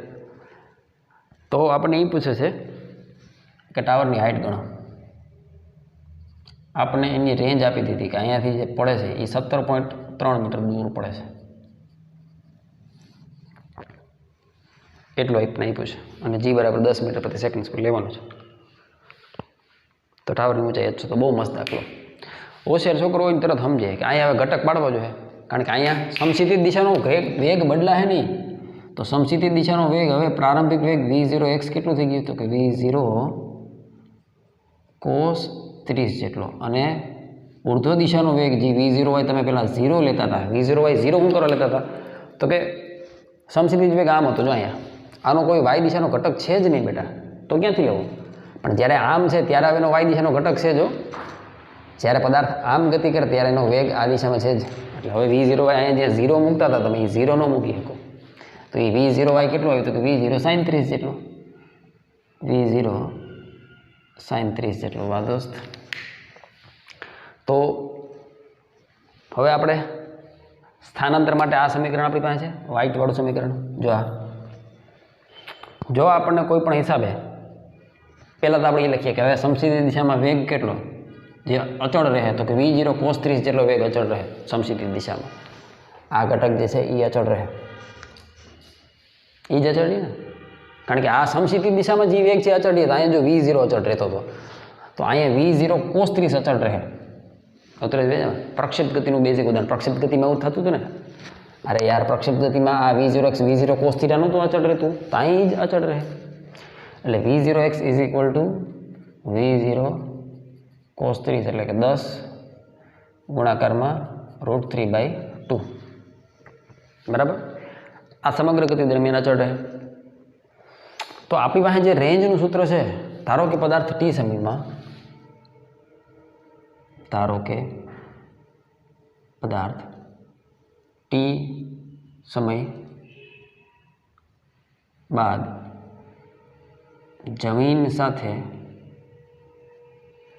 તો આપણને એ પૂછે છે કે ટાવરની હાઇટ ગણો. આપણને એની રેન્જ આપી દીધી કે અહીંયાથી જે પડે છે એ 17.3 મીટર દૂર પડે છે. એટલું આપણને આપ્યું છે અને G બરાબર 10 મીટર પ્રતિ સેકન્ડ સ્પીડ લેવાનું છે. તો ટાવરની ઊંચાઈ જ છે. તો બહુ મસ્ત દાખલો. હોશિયાર છોકરો હોય ને તરત સમજે કે અહીંયા હવે ઘટક પાડવો જોઈએ. કારણ કે અહીંયા સમક્ષિતિજ દિશાનો વેગ બદલાશે નહીં. તો સમક્ષિતિજ દિશાનો વેગ હવે પ્રારંભિક વેગ V0x કેટલું થઈ ગયું? તો કે V0 cos 30 જેટલો. અને ઉર્ધ્વ દિશાનો વેગ જે V0y તમે પહેલાં 0 લેતા હતા, V0y 0 શું કરવા લેતા હતા? તો કે સમક્ષિતિજ વેગ આમ હતો. જો અહીંયા આનો કોઈ y દિશાનો ઘટક છે જ નહીં બેટા, તો ક્યાંથી લેવું? પણ જ્યારે આમ છે ત્યારે હવે એનો y દિશાનો ઘટક છે. જો જ્યારે પદાર્થ આમ ગતિ કરે ત્યારે એનો વેગ આ દિશામાં છે જ. એટલે હવે V0y અહીંયા જે 0 મૂકતા હતા તમે, એ 0 ન મૂકી શકો. તો એ V0y કેટલું આવ્યું? તો કે V0 sin 30 જેટલું. V0 sin 30 જેટલું. વાહ દોસ્ત. તો હવે આપણે સ્થાનાંતર માટે આ સમીકરણ આપણી પાસે છે, વ્હાઇટવાળું સમીકરણ. જો આપણને કોઈ પણ હિસાબે પહેલાં તો આપણે એ લખીએ કે હવે સમક્ષિતિજ દિશામાં વેગ કેટલો જે અચળ રહે? તો કે V0 cos 30 જેટલો વેગ અચળ રહે સમક્ષિતિજ દિશામાં. આ ઘટક જે છે એ અચળ રહે. એ જ અચળ રહે ને, કારણ કે આ સમક્ષિતિજ દિશામાં જે વેગ છે અચળ રહે. તો અહીંયા જો V0 અચળ રહેતો હતો, તો અહીંયા V0 cos 30 અચળ રહે. પ્રક્ષેપ ગતિનું બેઝિક ઉદાહરણ. પ્રક્ષેપ ગતિમાં એવું થતું હતું ને, અરે યાર પ્રક્ષેપ ગતિમાં આ V0 cos θ નહોતું અચળ રહેતું, તો અહીં જ અચળ રહે. એટલે V0x is equal to V0 cos 30, એટલે કે 10 ગુણાકારમાં √3/2. બરાબર? આ સમગ્ર ગતિ દરમિયાન અચળ રહે. તો આપણી પાસે જે રેન્જનું સૂત્ર છે, ધારો કે પદાર્થ T સમયમાં, T સમય બાદ જમીન સાથે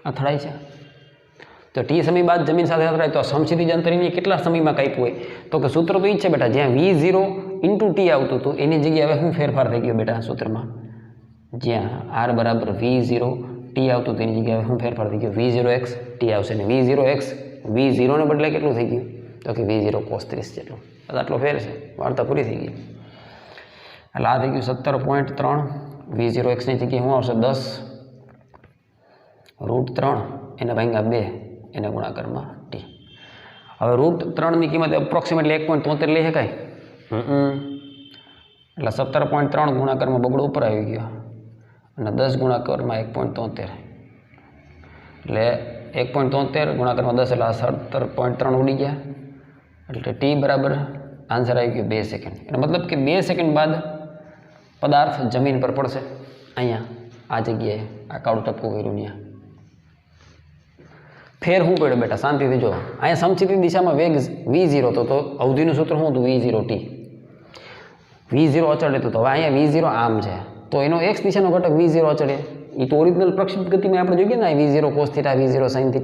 અથડાય છે. તો T સમય બાદ જમીન સાથે અથડાય તો સમક્ષિતિજ અંતરની કેટલા સમયમાં કાપ્યું હોય? તો કે સૂત્ર તો એ જ છે બેટા, જ્યાં V0 × T આવતું હતું એની જગ્યાએ હવે શું ફેરફાર થઈ ગયો બેટા સૂત્રમાં? જ્યાં R બરાબર V0 T આવતું હતું એની જગ્યાએ શું ફેરફાર થઈ ગયો? V0x T આવશે ને V0x V0 ને બદલે કેટલું થઈ ગયું? તો કે V0 cos 30 જેટલું. આટલો ફેર છે. વાર્તા પૂરી થઈ ગઈ. એટલે આ થઈ ગયું 17.3 V0 x ની જગ્યાએ શું આવશે 10 √3 એને ભાગ્યા 2 એને ગુણાકારમાં t. હવે √3 ની કિંમત એપ્રોક્સિમેટલી 1.73 લઈ શકાય. એટલે 17.3 ગુણાકારમાં બગડો ઉપર આવી ગયો અને 10 ગુણાકારમાં 1.73 એટલે 1.73 ગુણાકારમાં 10 એટલે 17.3 ઉડી ગયા. એટલે ટી બરાબર આન્સર આવી ગયો 2 સેકન્ડ. એનો મતલબ કે 2 સેકન્ડ બાદ પદાર્થ જમીન પર પડશે. અહીંયા આ જગ્યાએ આ કાળું ટપકું કર્યું ત્યાં ફેર શું પડ્યો બેટા? શાંતિથી જો. અહીંયા સમચિતિ દિશામાં વેગ v0 હતો તો અવધિનું સૂત્ર શું હતું? v0t. v0 અચળ હતું તો હવે અહીંયા v0 આમ છે તો એનો x દિશાનો ઘટક v0 અચળ એ તો ઓરિજિનલ પ્રક્ષેપ ગતિમાં આપણે જોઈએ ને v0 cos θ v0 sin θ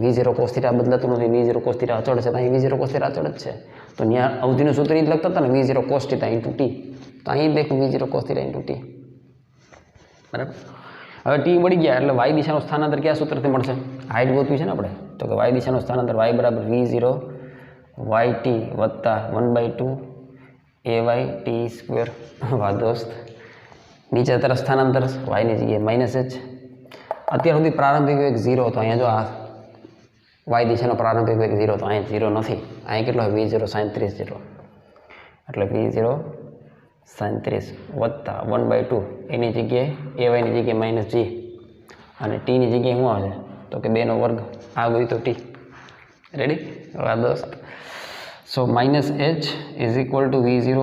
v0 cos θ બદલાતું નથી v0 cos θ અચળ છે તો અહીં v0 cos θ અચળ જ છે તો ત્યાં અવધિનું સૂત્ર એ જ લખતા હતા ને v0 cos θ × t તો અહીં દેખો v0 cos θ × t બરાબર. હવે ટી મળી ગયા એટલે y દિશાનું સ્થાનાંતર કયા સૂત્રથી મળશે? હાઇટ ગોતવી છે ને આપણે તો કે y દિશાનું સ્થાનાંતર y બરાબર v0 yt વત્તા 1/2 ayt². વાહ દોસ્ત, નીચે તરફ સ્થાનાંતર y ની જગ્યાએ માઇનસ h. અત્યાર સુધી પ્રારંભિક વેગ 0 હતો. અહીંયા જો આ y દિશાનો પ્રારંભિક વેગ 0 તો અહીંયા 0 નથી. અહીંયા કેટલો v0 sin 30 જેટલો એટલે v0 sin 30 વત્તા 1/2 એની જગ્યાએ ay ની જગ્યાએ માઇનસ g અને t ની જગ્યાએ શું આવશે તો કે 2 નો વર્ગ આ ગયું તો t. રેડી? વાહ દોસ્ત. So minus h is equal to v0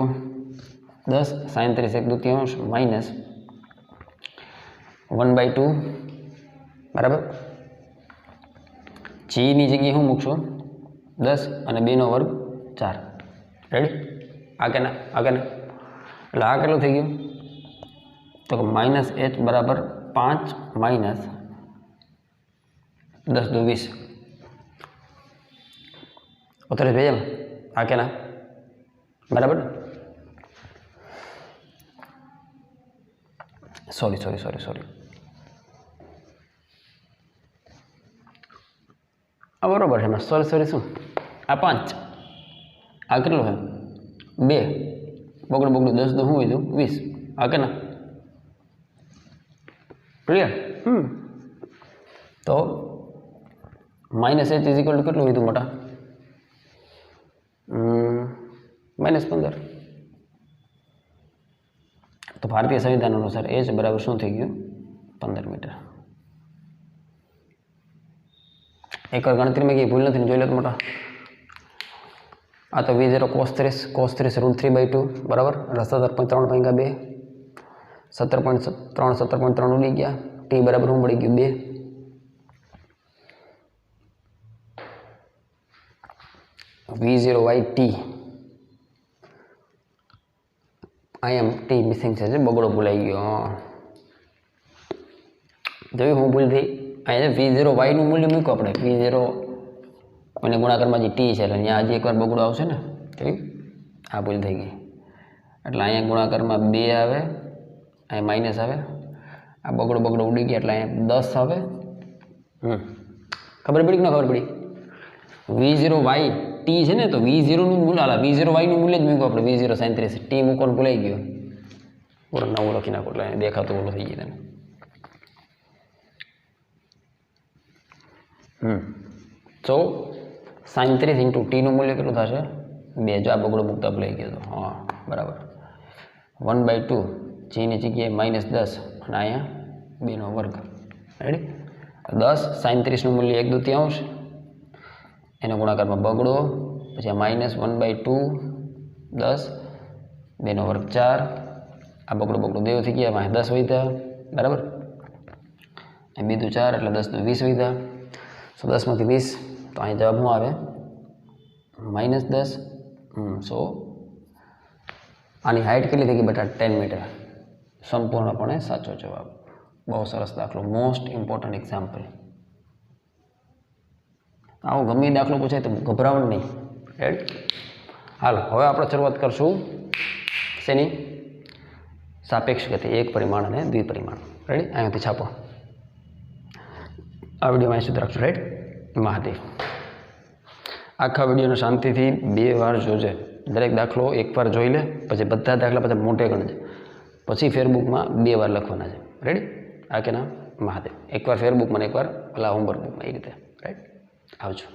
10 sin 30 1/2 minus 1/2 બરાબર. g ની જગ્યાએ શું મૂકશો 10 અને 2 નો વર્ગ 4. રેડી? આ કે ના? એટલે આ કેટલું થઈ ગયું તો કે માઇનસ h બરાબર 5 માઇનસ 10 × 20 ઉતરે છે એમ. આ કે ના? બરાબર. સોરી આ બરોબર છે. સોરી શું આ 5 આ કેટલું છે 2 બગડું 10 તો શું હોય 20. આ કે ના? ક્લિયર? તો minus h is equal two કેટલું હોય મોટા? -15. તો ભારતીય સંવિધાન અનુસાર h બરાબર શું થઈ ગયું 15 મીટર. એકવાર ગણતરીમાં કંઈ ભૂલ નથી જોઈ લો તો મોટા. આ તો v0 cos 30 √3/2 બરાબર એટલે 17.3/2 17.3 ઉડી ગયા. t બરાબર શું મળી ગયું 2. v0yt અહીંયા t મિસિંગ છે બગડો ભૂલાઈ ગયો. જોયું હું ભૂલ થઈ. અહીંયા v0y નું મૂલ્ય મૂક્યું આપણે v0 અને ગુણાકારમાં જે t છે એટલે ત્યાં હજી એકવાર બગડો આવશે ને. જોયું? આ ભૂલ થઈ ગઈ. એટલે અહીંયા ગુણાકારમાં 2 આવે, અહીંયા માઇનસ આવે. આ બગડો ઉડી ગયા એટલે અહીંયા 10 આવે. ખબર પડી કે ના ખબર પડી? v0y t છે ને તો v0 નું મૂલ્ય v0y નું મૂલ્ય જ મૂક્યું આપણે v0 sin 30 t મૂકવાનું ભૂલાઈ ગયો. પૂરો નવું લખી નાખો એટલે દેખાતું ઓલું થઈ ગયું. તો sin 30 × t નું મૂલ્ય કેટલું થશે 2. જો આ બગડો મૂકતા ભૂલાઈ ગયો તો હા બરાબર 1/2 g ની જગ્યાએ -10 અને અહીંયા 2 નો વર્ગ. રેડી? 10 sin 30 નું મૂલ્ય 1/2 એનો ગુણાકારમાં બગડો પછી આ -1/2 10 2 નો વર્ગ 4 આ બગડો દેવ થઈ ગયા. અહીંયા 10 વધ્યા બરાબર. અહીં બીજું 4 એટલે 10 × 20 વધ્યા. સો 10 માંથી 20 તો અહીં જવાબ શું આવે -10. સો આની હાઇટ કેટલી થઈ ગઈ બેટા 10 મીટર. સંપૂર્ણપણે સાચો જવાબ. બહુ સરસ દાખલો. Most important example. આવો ગમે દાખલો પૂછાય તો ગભરાવાનું નહીં. રેડી? હાલો હવે આપણે શરૂઆત કરશું શેની? સાપેક્ષ ગતિ. 1 પરિમાણ અને 2 પરિમાણ. રેડી? અહીંયાથી છાપો. આ વિડીયોમાં સુધી રાખજો. રાઈટ? મહાદેવ. આખા વિડીયોને શાંતિથી 2 વાર જોજે. દરેક દાખલો એકવાર જોઈ લે, પછી બધા દાખલા પછી મોટે ગણજે, પછી ફેરબુકમાં 2 વાર લખવાના છે. રેડી? આ કે ના મહાદેવ. એકવાર ફેરબુકમાં ને એકવાર પેલા હોમવર્ક બુકમાં, એ રીતે. રાઈટ? આવજો.